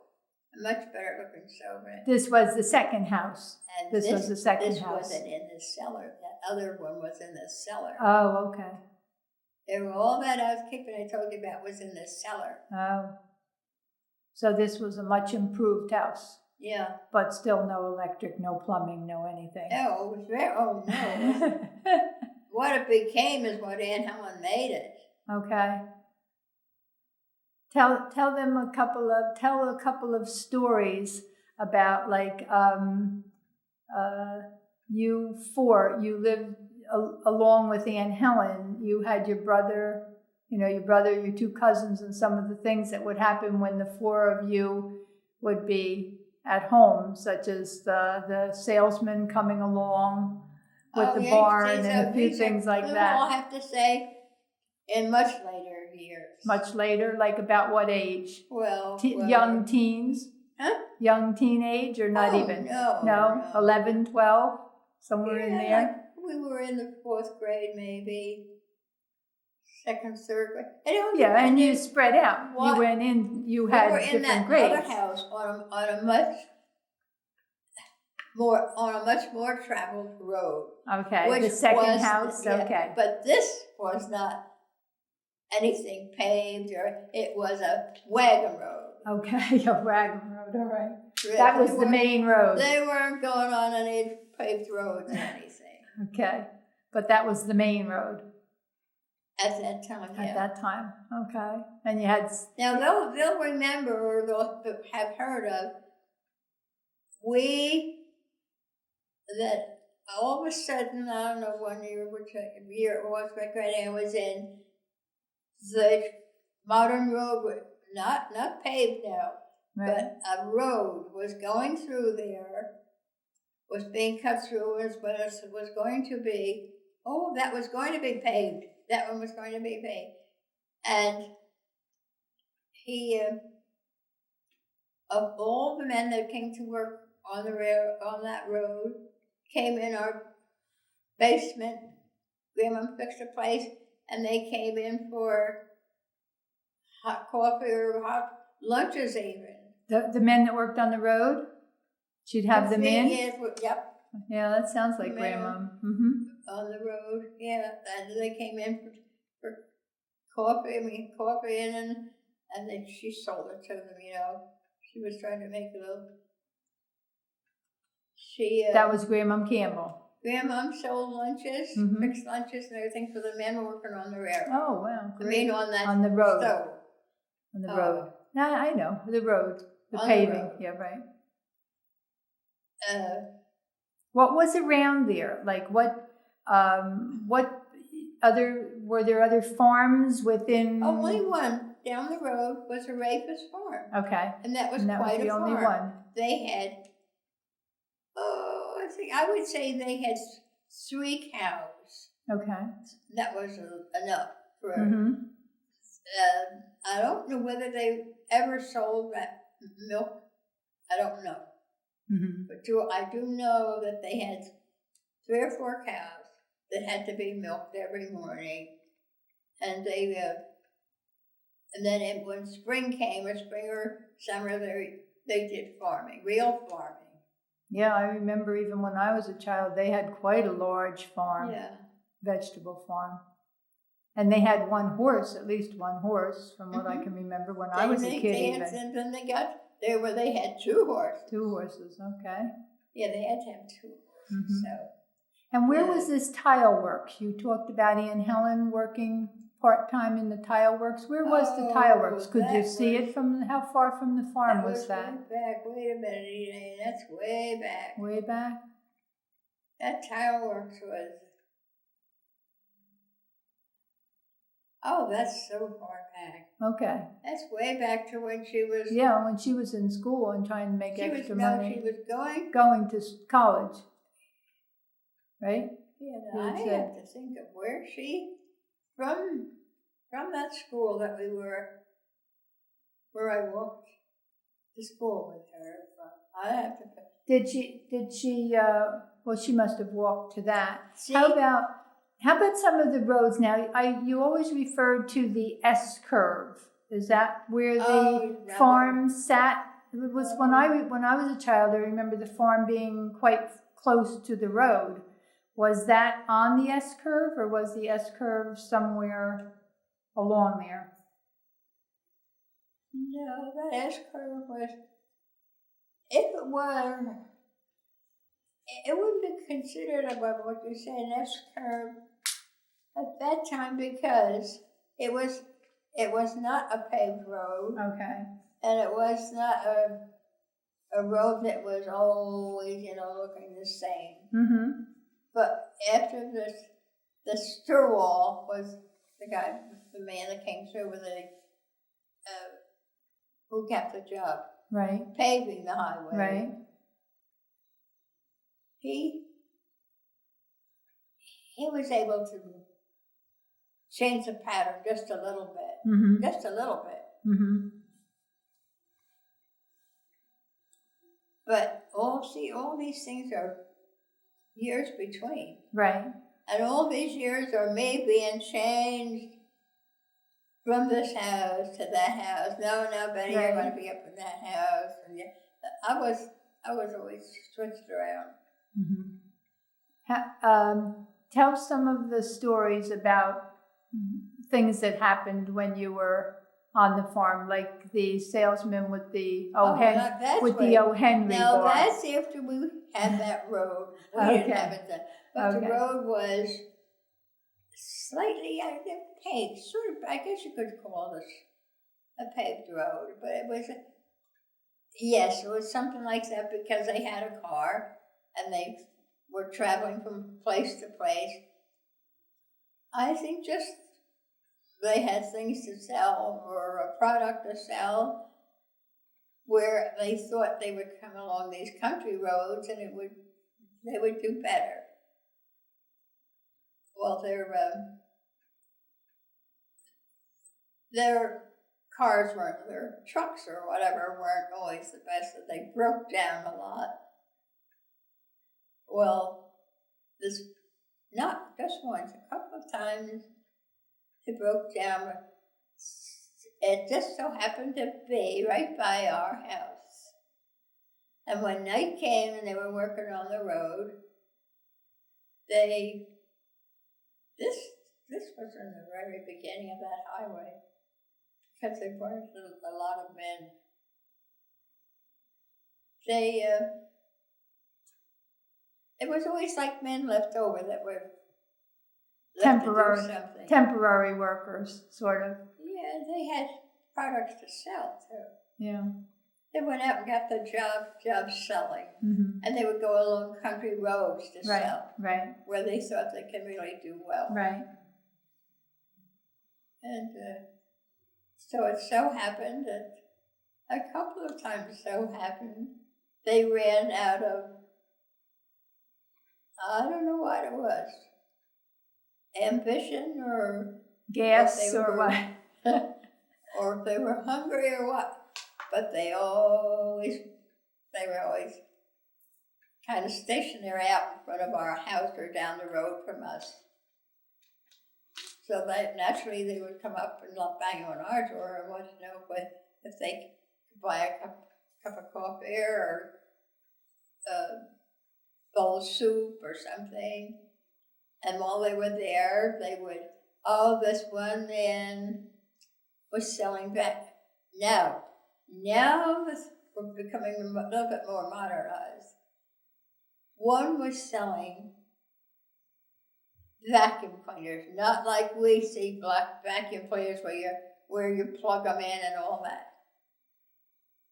a much better looking stove. This was the second house. And this was the second this house. This wasn't in the cellar. That other one was in the cellar. Oh, okay. All that housekeeping I told you about was in the cellar. Oh. So this was a much improved house. Yeah. But still no electric, no plumbing, no anything. Oh, it was no. What it became is what Aunt Helen made it. Okay. Tell them a couple of stories about you lived along with Aunt Helen. You had your brother your brother, your two cousins, and some of the things that would happen when the four of you would be at home, such as the salesman coming along with the barn and a few things like that. I'll have to say in much later years. Much later, like about what age? Well, young teens? Huh? Young teenage or not even? No. 11, 12, somewhere in there? Like we were in the 4th grade maybe. 2nd, 3rd grade. And you spread out. You went in, you had different grades. We were in that other house on a much more traveled road. Okay, the second house, okay. But this was not anything paved, or it was a wagon road. Okay, a wagon road, all right. That was the main road. They weren't going on any paved roads or anything. Okay, but that was the main road. At that time, yeah. At that time, okay. And you had... Now, they'll remember, or they'll have heard of, that all of a sudden, I don't know which year it was, my granddad was in, the modern road, not paved now, right. but a road was going through there, was being cut through, was going to be, that was going to be paved. That one was going to be paved. And he, of all the men that came to work on that road, came in our basement. Grandma fixed a place, and they came in for hot coffee or hot lunches even. The men that worked on the road? She'd have them in? Yes, yep. Yeah, that sounds like Grandma. Mm-hmm. On the road, yeah. And they came in for coffee, and then she sold it to them, She was trying to make a little... that was Grandma Campbell. Grandma sold lunches, fixed lunches and everything for the men working on the railroad. Oh, wow, great. I mean, on the road. Stove. On the road. No, I know, the road, the paving. The yeah, right. What was around there? Like what were there other farms within? Only one down the road was a Rafus farm. Okay. And that was quite the only farm. One. They had, I would say they had 3 cows. Okay. That was enough for. I don't know whether they ever sold that milk. I don't know. But I do know that they had 3 or 4 cows that had to be milked every morning, and they and then when spring came, or spring or summer, they did farming, real farming. Yeah, I remember even when I was a child, they had quite a large farm. Yeah. Vegetable farm. And they had one horse, at least one horse, from what I can remember when I was a kid. And then they had 2 horses. 2 horses, okay. Yeah, they had to have 2 horses. So. And where was this tile works? You talked about Aunt Helen working part-time in the tile works. Where was the tile works? Could you see it from, how far from the farm was that? Way back, wait a minute, Elaine, that's way back. Way back? That tile works was, that's so far back. Okay. That's way back to when she was... Yeah, when she was in school and trying to make extra money. She was going... Going to college. Right? Yeah, I have to think of where she... From that school that we were... Where I walked to school with her from. I have to... Did she, well, she must have walked to that. See? How about some of the roads now? You always referred to the S curve. Is that where the farm sat? It was when I was a child. I remember the farm being quite close to the road. Was that on the S curve, or was the S curve somewhere along there? No, that S curve was. If it were, it wouldn't be considered about what you say an S curve at that time, because it was not a paved road. Okay. And it was not a road that was always, looking the same. Mm-hmm. But after the stir wall was the man that came through with who kept the job, Right. paving the highway. Right. He was able to change the pattern just a little bit. Mm-hmm. Just a little bit. Mm-hmm. But all these things are years between. Right. And all these years are me being changed from this house to that house. No, Betty, Right. you're going to be up in that house. And I was always switched around. Mm-hmm. Tell some of the stories about things that happened when you were on the farm, like the salesman with the Henry No, bar. that's after we had that road. We didn't have it then. But the road was slightly paved, sort of, I guess you could call this a paved road. But it was, it was something like that because they had a car and they were traveling from place to place. I think just they had things to sell or a product to sell where they thought they would come along these country roads and they would do better. Well, their cars weren't, their trucks or whatever weren't always the best, that they broke down a lot. Well, not just once, a couple of times it broke down. It just so happened to be right by our house. And when night came and they were working on the road, this was in the very beginning of that highway, because they weren't a lot of men. It was always like men left over that were left to do something. Temporary workers, sort of. Yeah, they had products to sell too. Yeah. They went out and got the job selling, and they would go along country roads to sell, where they thought they could really do well. Right. And so it so happened that a couple of times they ran out of, I don't know what it was, ambition or gas or what, or if they were hungry or what. But they were always kind of stationary out in front of our house or down the road from us. So naturally they would come up and bang on our door and want to know if they could buy a cup of coffee or a bowl of soup or something. And while they were there, they would, this one man was selling back. Now we're becoming a little bit more modernized. One was selling vacuum cleaners, not like we see black vacuum cleaners where you plug them in and all that.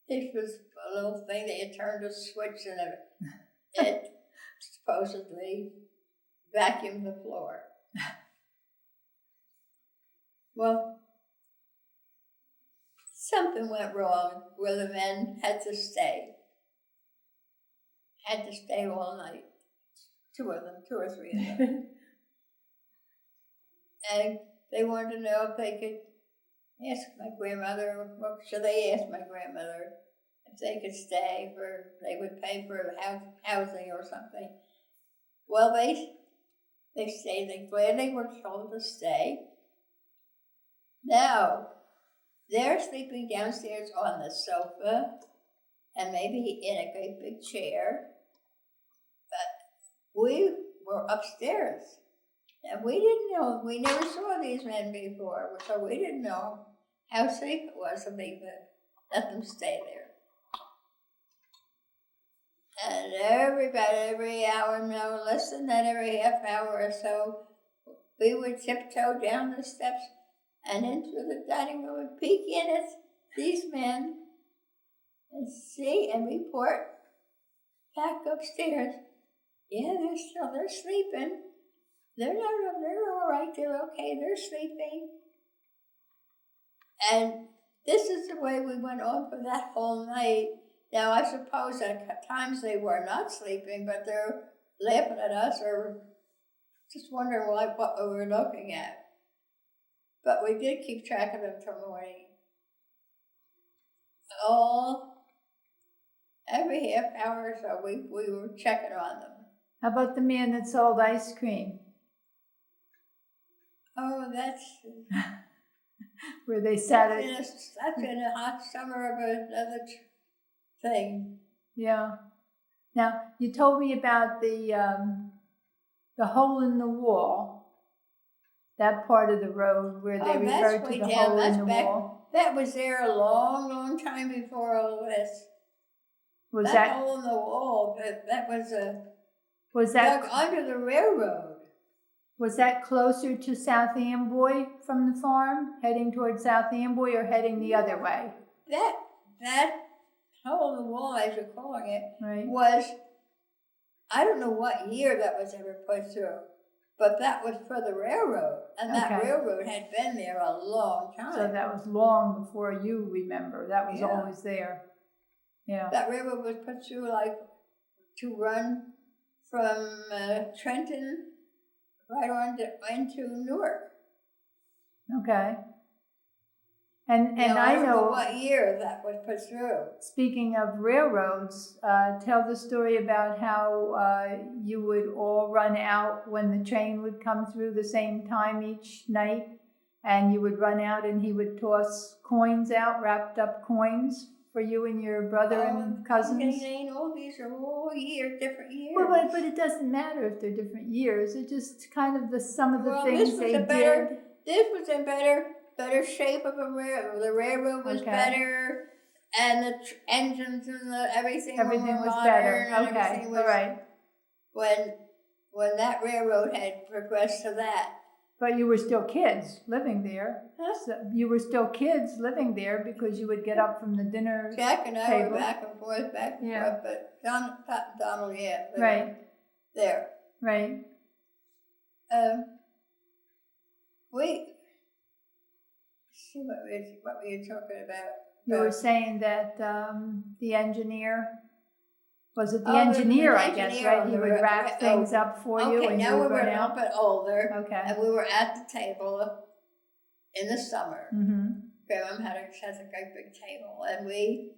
This was a little thing that you turned a switch and it supposedly vacuumed the floor. Well, something went wrong where the men had to stay all night. Two or three of them. And they wanted to know if they could ask my grandmother, or should they ask my grandmother if they could stay, or they would pay for housing or something. Well, they stayed. They gladly were told to stay. Now, they're sleeping downstairs on the sofa and maybe in a great big chair. But we were upstairs. And we didn't know, we never saw these men before, so we didn't know how safe it was if they could let them stay there. And every hour, no less than that, every half hour or so, we would tiptoe down the steps and into the dining room and peek in at these men and see and report back upstairs. Yeah, they're sleeping. they're all right, they're okay, they're sleeping. And this is the way we went on for that whole night. Now, I suppose at times they were not sleeping, but they're laughing at us or just wondering what we were looking at. But we did keep track of them till morning. Every half hour or so, we were checking on them. How about the man that sold ice cream? Oh, that's Where they sat that's in a hot summer of another thing. Yeah. Now, you told me about the hole in the wall, that part of the road where they referred to the hole in the wall. That was there a long, long time before all of this. Was that hole in the wall? That was dug under the railroad. Was that closer to South Amboy from the farm, heading towards South Amboy, or heading the other way? That hole in the wall, as you're calling it, right, was, I don't know what year that was ever put through, but that was for the railroad, and that railroad had been there a long time. So that was long before you remember. That was always there. Yeah. That railroad was put through to run from Trenton right on into Newark. Okay. And I don't know what year that was put through. Speaking of railroads, tell the story about how you would all run out when the train would come through the same time each night, and you would run out and he would toss coins out, wrapped up coins, for you and your brother and cousins. All these are all different years. Well, but it doesn't matter if they're different years. It's just kind of some of the things they did. This was in better shape of a railroad. The railroad was better, and the engines and everything was better. Okay, all right. When that railroad had progressed to that. But you were still kids living there. Huh? So you were still kids living there because you would get up from the dinner Jack and I table. were back and forth, but Donald, right there. Right. See what we were talking about. You were saying that the engineer. Was it the engineer, I guess, right? He would wrap things up for you and you would run out? Okay, now we were a little bit older. Okay. And we were at the table in the summer. Mm-hmm. Grandma has a great big table, and we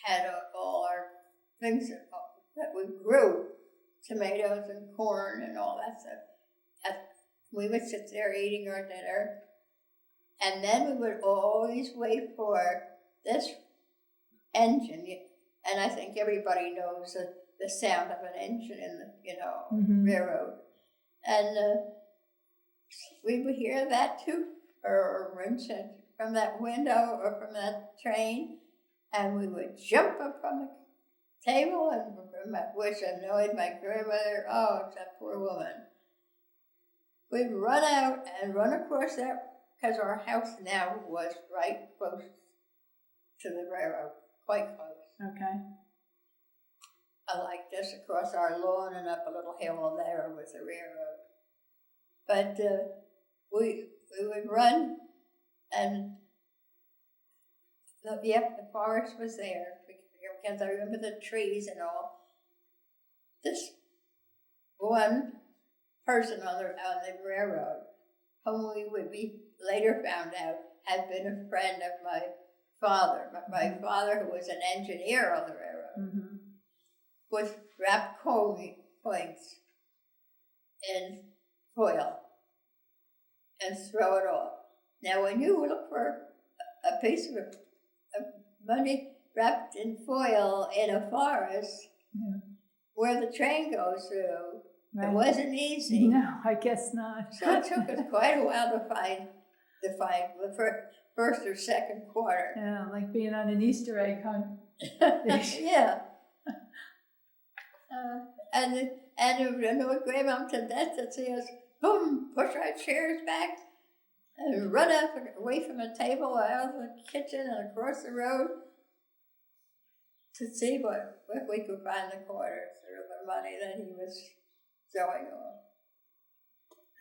had all our things that we grew, tomatoes and corn and all that stuff. We would sit there eating our dinner, and then we would always wait for this engine. And I think everybody knows the sound of an engine in the railroad. And we would hear that too, or from that window or from that train, and we would jump up from the table, which annoyed my grandmother. Oh, it's that poor woman. We'd run out and run across that, because our house now was right close to the railroad, quite close. Okay. Like just across our lawn and up a little hill there was the railroad. But we would run, and the forest was there, because I remember the trees and all. This one person on the railroad, whom we would be later found out had been a friend of my father. My father, who was an engineer on the railroad, would wrap coins in foil and throw it off. Now, when you look for a piece of money wrapped in foil in a forest where the train goes through, it wasn't easy. No, I guess not. So it took us quite a while to find the first or second quarter. Yeah, like being on an Easter egg hunt. Yeah. And Grandma said that see us, boom, push our chairs back and run up away from the table, out of the kitchen and across the road to see if we could find the quarters or the money that he was throwing off.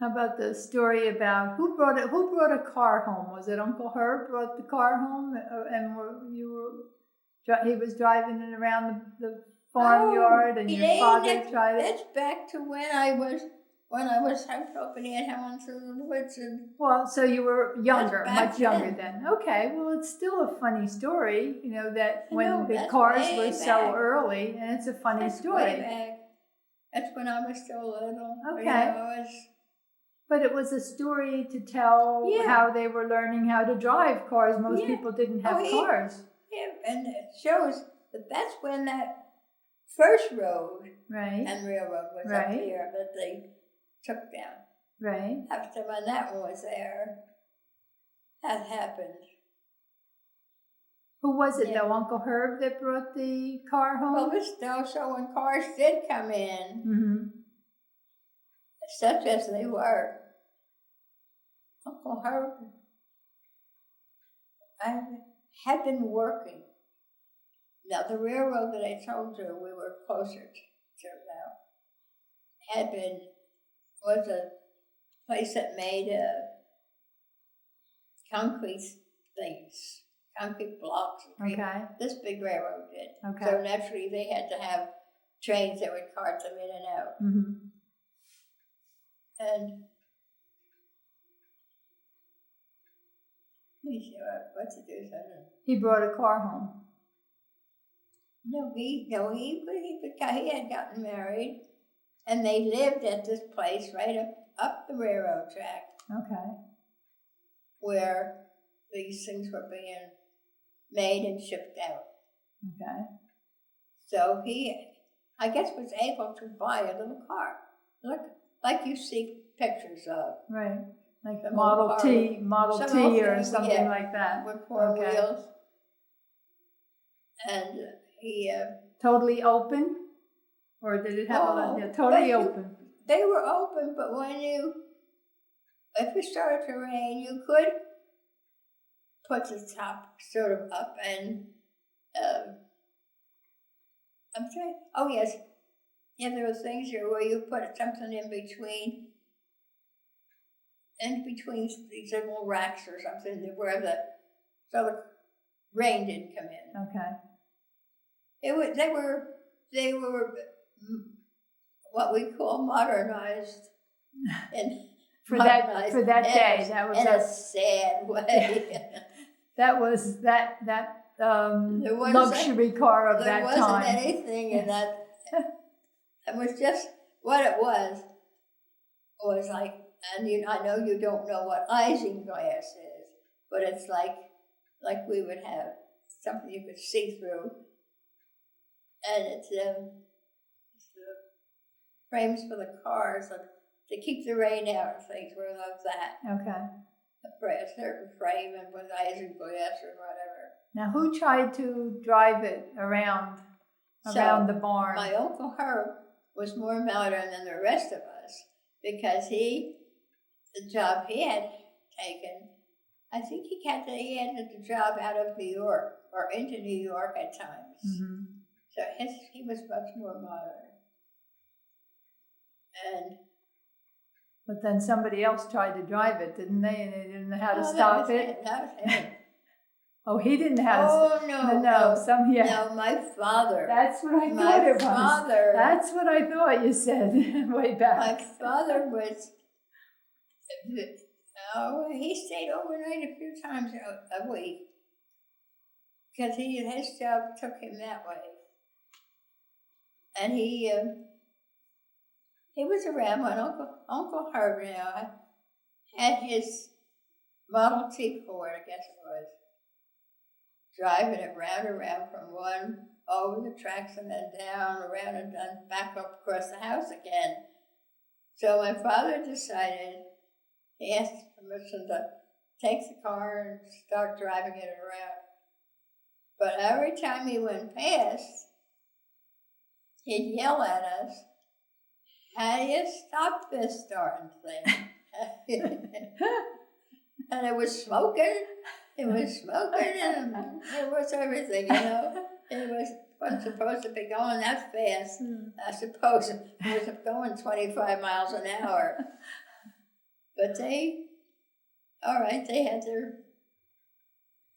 How about the story about who brought a car home? Was it Uncle Herb brought the car home, and he was driving it around the farmyard, and your father tried it? That's back to when I was helping Aunt Helen through the woods. And well, so you were younger, much younger then. then. Okay, well, it's still a funny story, that when the that's cars way were so back. early, and it's a funny That's story. way back. That's when I was still little. Okay. But it was a story to tell how they were learning how to drive cars. Most people didn't have cars. Yeah, and it shows that's when that first road and railroad was up here that they took down. Right. After when that one was there, that happened. Who was it though? Uncle Herb that brought the car home? Well, so when cars did come in, such as they were, Uncle Herb had been working. Now, the railroad that I told you we were closer to now was a place that made concrete things, concrete blocks. Okay. This big railroad did. Okay. So naturally, they had to have trains that would cart them in and out. Mm-hmm. And what to do? He brought a car home. No, he had gotten married, and they lived at this place right up the railroad track. Okay. Where these things were being made and shipped out. Okay. So he, I guess, was able to buy a little car, like you see pictures of. Right. Like the Model T or something like that. With four wheels. And he... totally open? Or did it have totally open? They were open, but if it started to rain, you could put the top sort of up and... I'm sorry. Oh, yes. Yeah, there were things here where you put something in between these little racks or something where so the rain didn't come in. Okay. They were what we call modernized, and for that day. That was in a sad way. That was that luxury car of that time. There wasn't anything in that. It was just what it was. It was like, and I know you don't know what isinglass is, but it's like we would have something you could see through, and it's the frames for the cars to keep the rain out and things were like that. Okay. A certain frame and with isinglass or whatever. Now, who tried to drive it around the barn? My Uncle Herb was more modern than the rest of us because the job he had taken, I think he had the job out of New York or into New York at times. Mm-hmm. So he was much more modern. But then somebody else tried to drive it, didn't they? And they didn't know how to stop it. That was him. Oh, he didn't have. Oh no! No, my father. That's what I thought it was. My father. That's what I thought you said way back. My father was. He stayed overnight a few times a week because his job took him that way, and he was around when Uncle Herb had his Model T Ford, I guess it was, driving it round and round from one over the tracks and then down, around and then back up across the house again. So my father decided, he asked permission to take the car and start driving it around. But every time he went past, he'd yell at us, "How do you stop this darn thing?" And it was smoking. It was smoking, and it was everything, It wasn't supposed to be going that fast. I suppose it was going 25 miles an hour. But they had their,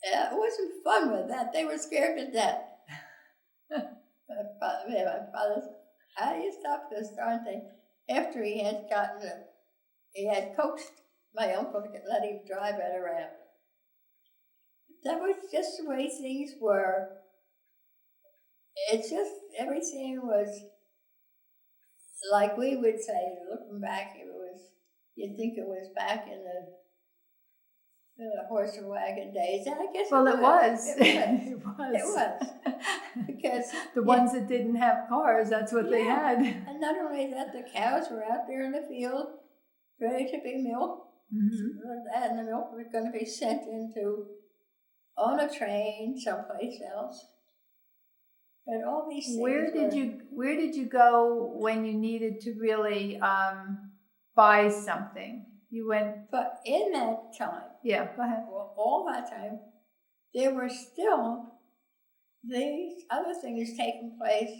it wasn't fun with that. They were scared to death. My father said, how do you stop this darn thing? After he had coaxed my uncle to let him drive it around. That was just the way things were. It's just, everything was, like we would say, looking back, you'd think it was back in the horse and wagon days. And I guess Well, it was. It was. Because the ones that didn't have cars, that's what they had. And not only that, the cows were out there in the field, ready to be milked. And the milk was going to be sent on a train someplace else. And all these things. Where did you go when you needed to really buy something? You went. But in that time. Yeah, go ahead. Well, all that time, there were still these other things taking place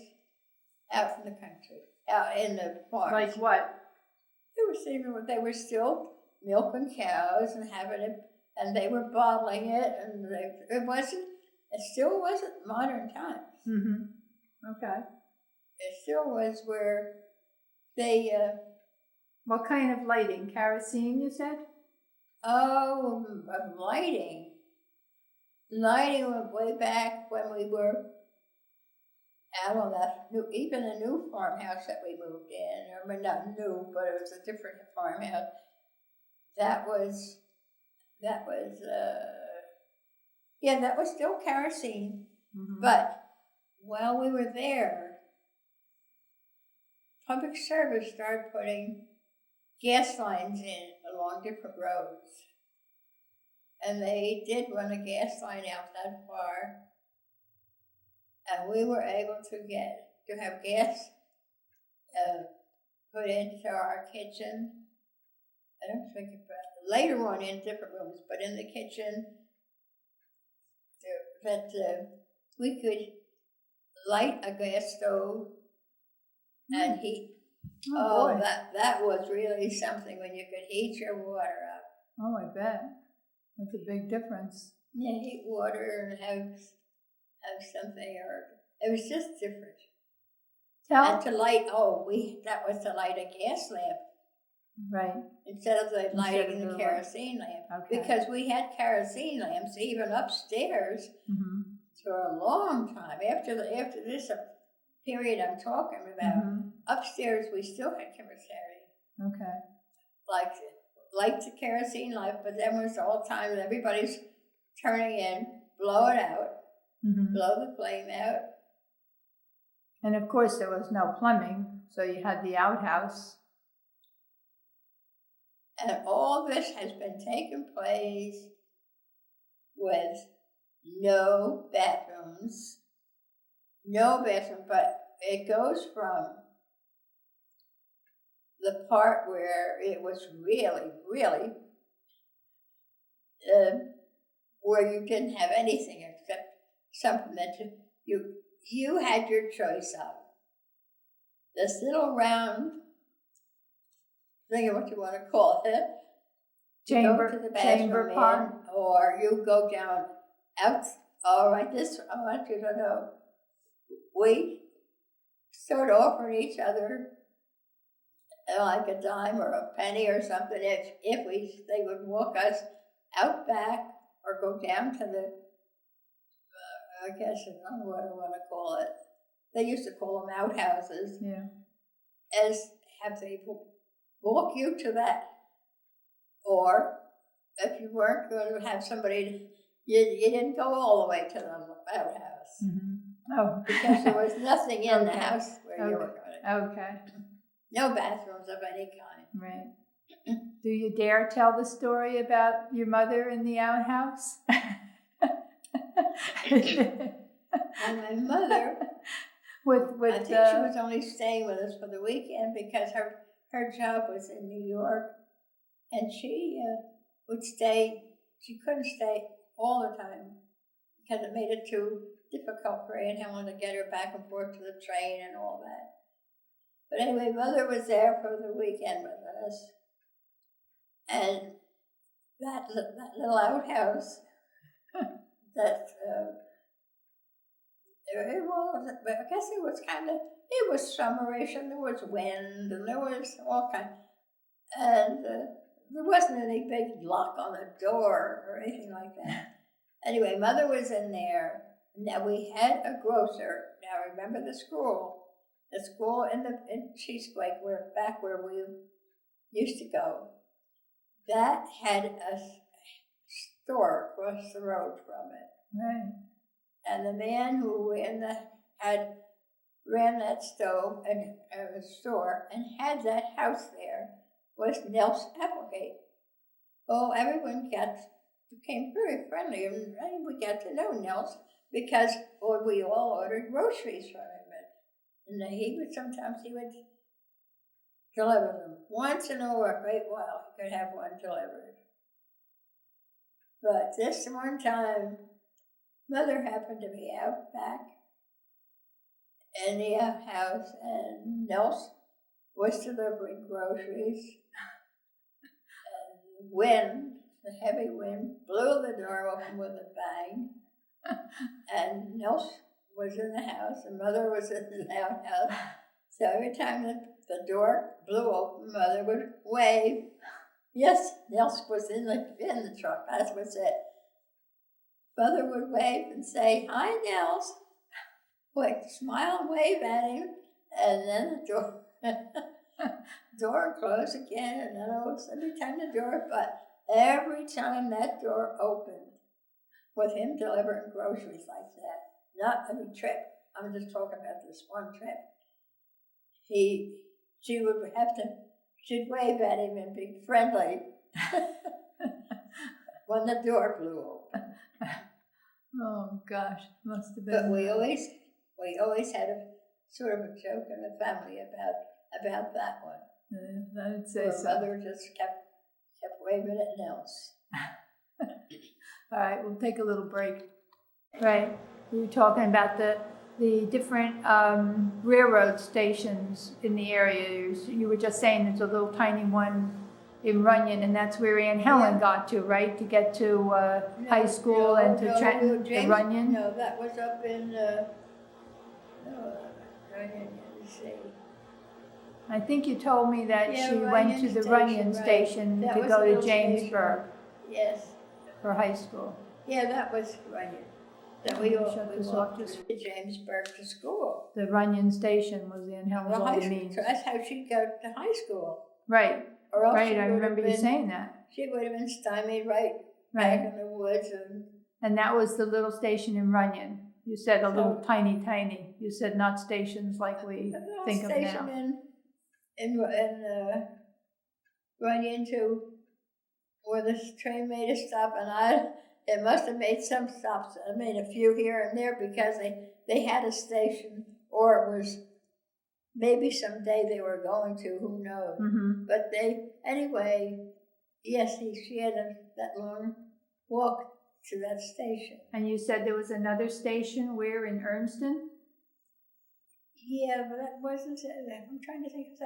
out in the country, out in the farms. Like what? They were still milking cows and having it, and they were bottling it, and it still wasn't modern times. Okay. It still was where they. What kind of lighting? Kerosene, you said? Oh, lighting. Lighting went way back when we were out on that even a new farmhouse that we moved in. I mean, not new, but it was a different farmhouse. That was still kerosene. But while we were there, public service started putting gas lines in along different roads. And they did run a gas line out that far. And we were able to have gas put into our kitchen. I don't think about later on in different rooms, but in the kitchen, that we could light a gas stove and heat. Oh, that was really something when you could heat your water up. Oh, I bet. That's a big difference. Yeah, heat water and have something, or it was just different. And to light, that was to light a gas lamp. Right. Instead of lighting the kerosene lamp. Okay. Because we had kerosene lamps even upstairs for a long time. After this period I'm talking about, upstairs we still had kerosene. Okay. Like the kerosene lamp, but then was all the time everybody's turning in, blow it out, blow the flame out. And of course there was no plumbing, so you had the outhouse. And all this has been taking place with no bathrooms, but it goes from the part where it was really, really, where you didn't have anything except something that you had your choice of. This little round thing of what you want to call it. Chamber, go to the bathroom part. Or you go down out. All right, I want you to know. We started offering each other like a dime or a penny or something if they would walk us out back or go down to the, I guess I don't know what I want to call it. They used to call them outhouses. Yeah. As have people walk you to that. Or if you weren't going to have somebody, you didn't go all the way to the outhouse. Oh. Because there was nothing in the house where you were going to. Okay. No bathrooms of any kind. Right. Do you dare tell the story about your mother in the outhouse? And my mother, I think she was only staying with us for the weekend because her job was in New York, and she would stay. She couldn't stay all the time because it made it too difficult for Aunt Helen to get her back and forth to the train and all that. But anyway, Mother was there for the weekend with us. And that little outhouse, that, it was, but I guess it was it was summerish, and there was wind, and there was all kind, and there wasn't any big lock on the door or anything like that. Anyway, Mother was in there. Now we had a grocer. Now remember the school in Cheesequake, where we used to go, that had a store across the road from it. Right. And the man who ran that stove and store and had that house there was Nels Applegate. Oh, everyone became very friendly, and we got to know Nels because we all ordered groceries from him. And sometimes he would deliver them. Once in a great while, he could have one delivered. But this one time, Mother happened to be out back in the house, and Nels was delivering groceries. And the heavy wind, blew the door open with a bang, and Nels was in the house, and Mother was in the outhouse. So every time the door blew open, Mother would wave. Yes, Nels was in the truck. That was it. Mother would wave and say, "Hi, Nels." Would smile and wave at him, and then the door closed again, and then every time every time that door opened, with him delivering groceries like that, not every trip. I'm just talking about this one trip. She'd wave at him and be friendly when the door blew open. Oh gosh, must have been. But we always had a sort of a joke in the family about that one. I'd say so. Mother just kept waving at Nels. All right, we'll take a little break. Right, we were talking about the different railroad stations in the area. You were just saying there's a little tiny one in Runyon, and that's where Aunt Helen got to, right? To get to high school and to Trenton, to Runyon? No, that was up in Runyon, let's see. I think you told me that she Runyon went to the Runyon station to go to Jamesburg. Yes. For high school. Yeah, that was Runyon. That we walked to to Jamesburg to school. The Runyon station was Aunt Helen's only means. So that's how she'd go to high school. Right. Or else right, I remember you saying that. She would have been stymied back in the woods. And that was the little station in Runyon. You said a little tiny. You said not stations like we think of now. Station in Runyon to where the train made a stop, and it must have made some stops. It made a few here and there because they had a station, or it was maybe someday they were going to, who knows. Mm-hmm. But yes, she had that long walk to that station. And you said there was another station where in Ernston? Yeah, but that wasn't it. I'm trying to think if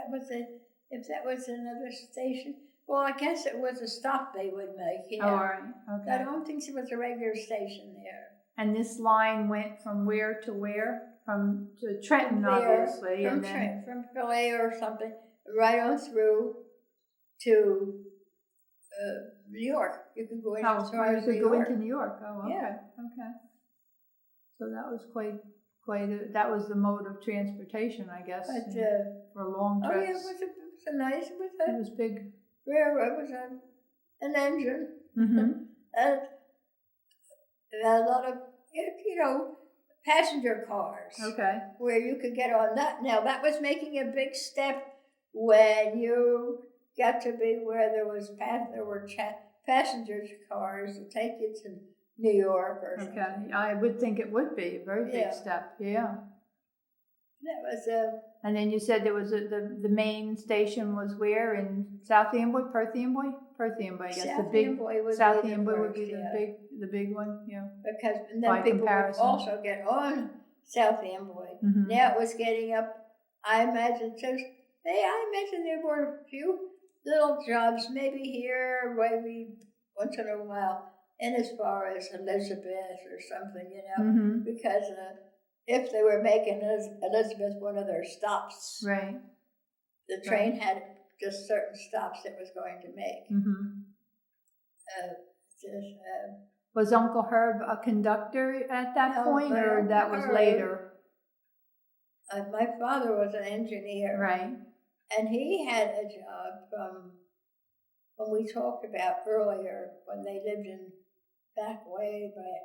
that was another station. Well, I guess it was a stop they would make. Yeah. Oh, all right. Okay. I don't think it was a regular station there. And this line went from where to where? To Trenton, obviously. From Philly or something, right on through to New York. You could go into New York. Oh, okay. Yeah. Okay. So that was that was the mode of transportation, I guess, for long trips. Oh yeah, it was big. Railroad was an engine. Mm-hmm. And a lot of, passenger cars. Okay. Where you could get on that. Now, that was making a big step when you got to be where there were passenger cars to take you to New York or something. Okay. I would think it would be a very big step. Yeah. That was And then you said there was the main station was where in South Amboy, Perth Amboy, I guess. South Amboy would be the big one, yeah. Because then people would also get on South Amboy. Mm-hmm. Now it was getting up. I imagine there were a few little jobs, maybe here, maybe once in a while, and as far as Elizabeth or something, Mm-hmm. because if they were making Elizabeth one of their stops, Right. the train had just certain stops it was going to make. Mm-hmm. Just, Was Uncle Herb a conductor at that No, point, but or that Uncle was Herb- later? my father was an engineer, Right. and he had a job from when we talked about earlier when they lived in back way back.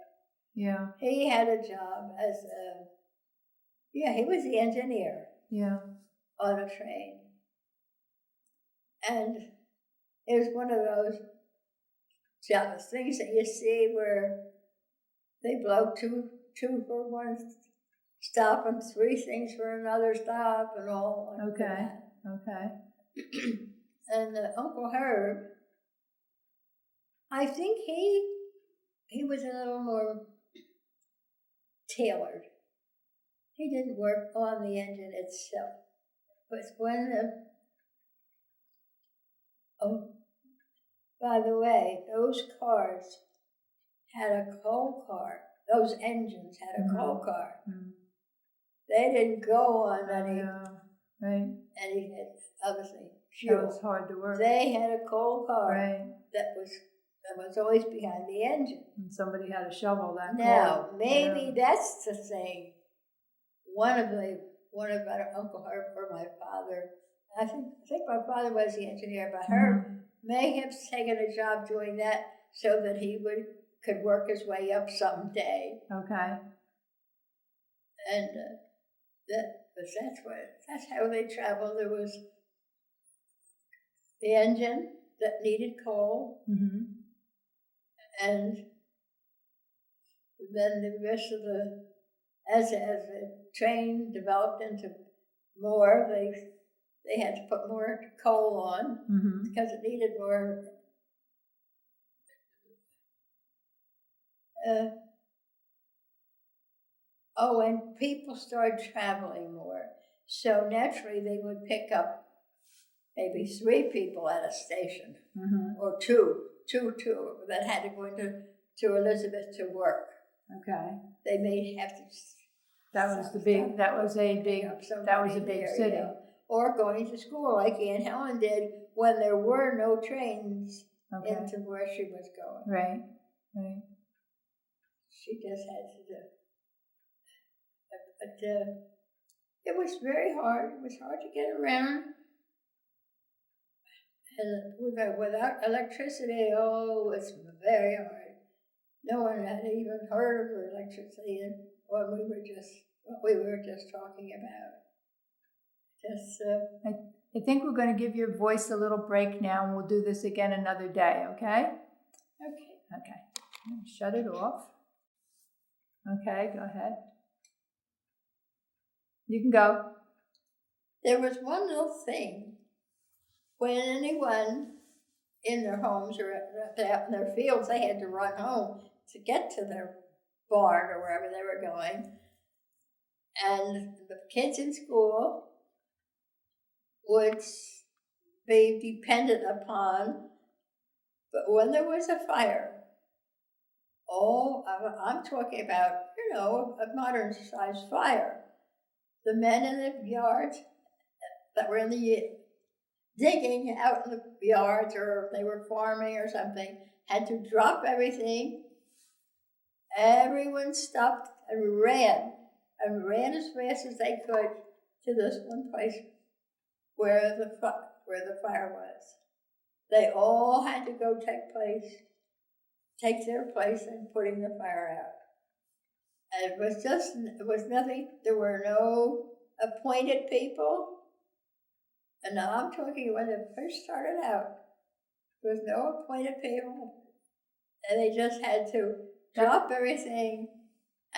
Yeah. He had a job as he was the engineer Yeah. on a train, and it was one of those jobs, things that you see where they blow two for one stop and three things for another stop and all like Okay. that. Okay. And Uncle Herb, I think he was a little more tailored. He didn't work on the engine itself, but when by the way, those cars had a coal car. Those engines had a coal car. Mm-hmm. They didn't go on Right. any obviously That fuel. was hard to work. They had a coal car Right. that was always behind the engine. And somebody had to shovel that Now, coal. maybe that's the thing. One of Uncle Herb or my father, I think my father was the engineer, but Herb may have taken a job doing that so that he could work his way up someday. Okay. And that's how they traveled. There was the engine that needed coal, Mm-hmm. and then the rest of as the train developed into more, they had to put more coal on because it needed more. And people started traveling more, so naturally they would pick up maybe 3 people at a station, or two that had to go to Elizabeth to work. Okay. They may have to. That was a big city. Or going to school like Aunt Helen did when there were no trains into where she was going. Right. Right. She just had to do. But it was very hard. It was hard to get around. And without electricity, it's very hard. No one had even heard of electricity when we were just talking about. I think we're going to give your voice a little break now, and we'll do this again another day, okay? Okay. Shut it off. Okay, go ahead. You can go. There was one little thing. When anyone in their homes or out in their fields, they had to run home to get to their barn or wherever they were going. And the kids in school would be dependent upon, but when there was a fire, I'm talking about, a modern-sized fire. The men in the yards that were in the digging out in the yards, or if they were farming or something, had to drop everything. Everyone stopped and ran as fast as they could to this one place where the fire was. They all had to go take their place in putting the fire out. And it was nothing. There were no appointed people. And now I'm talking when it first started out. There was no appointed people. And they just had to drop everything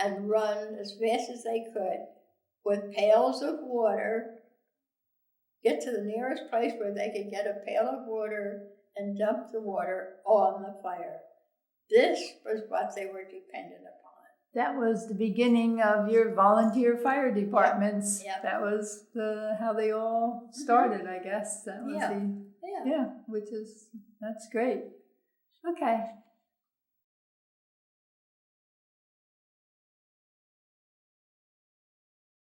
and run as fast as they could with pails of water, get to the nearest place where they could get a pail of water and dump the water on the fire. This was what they were dependent upon. That was the beginning of your volunteer fire departments. Yep. That was how they all started, I guess. That was Yeah. that's great. Okay.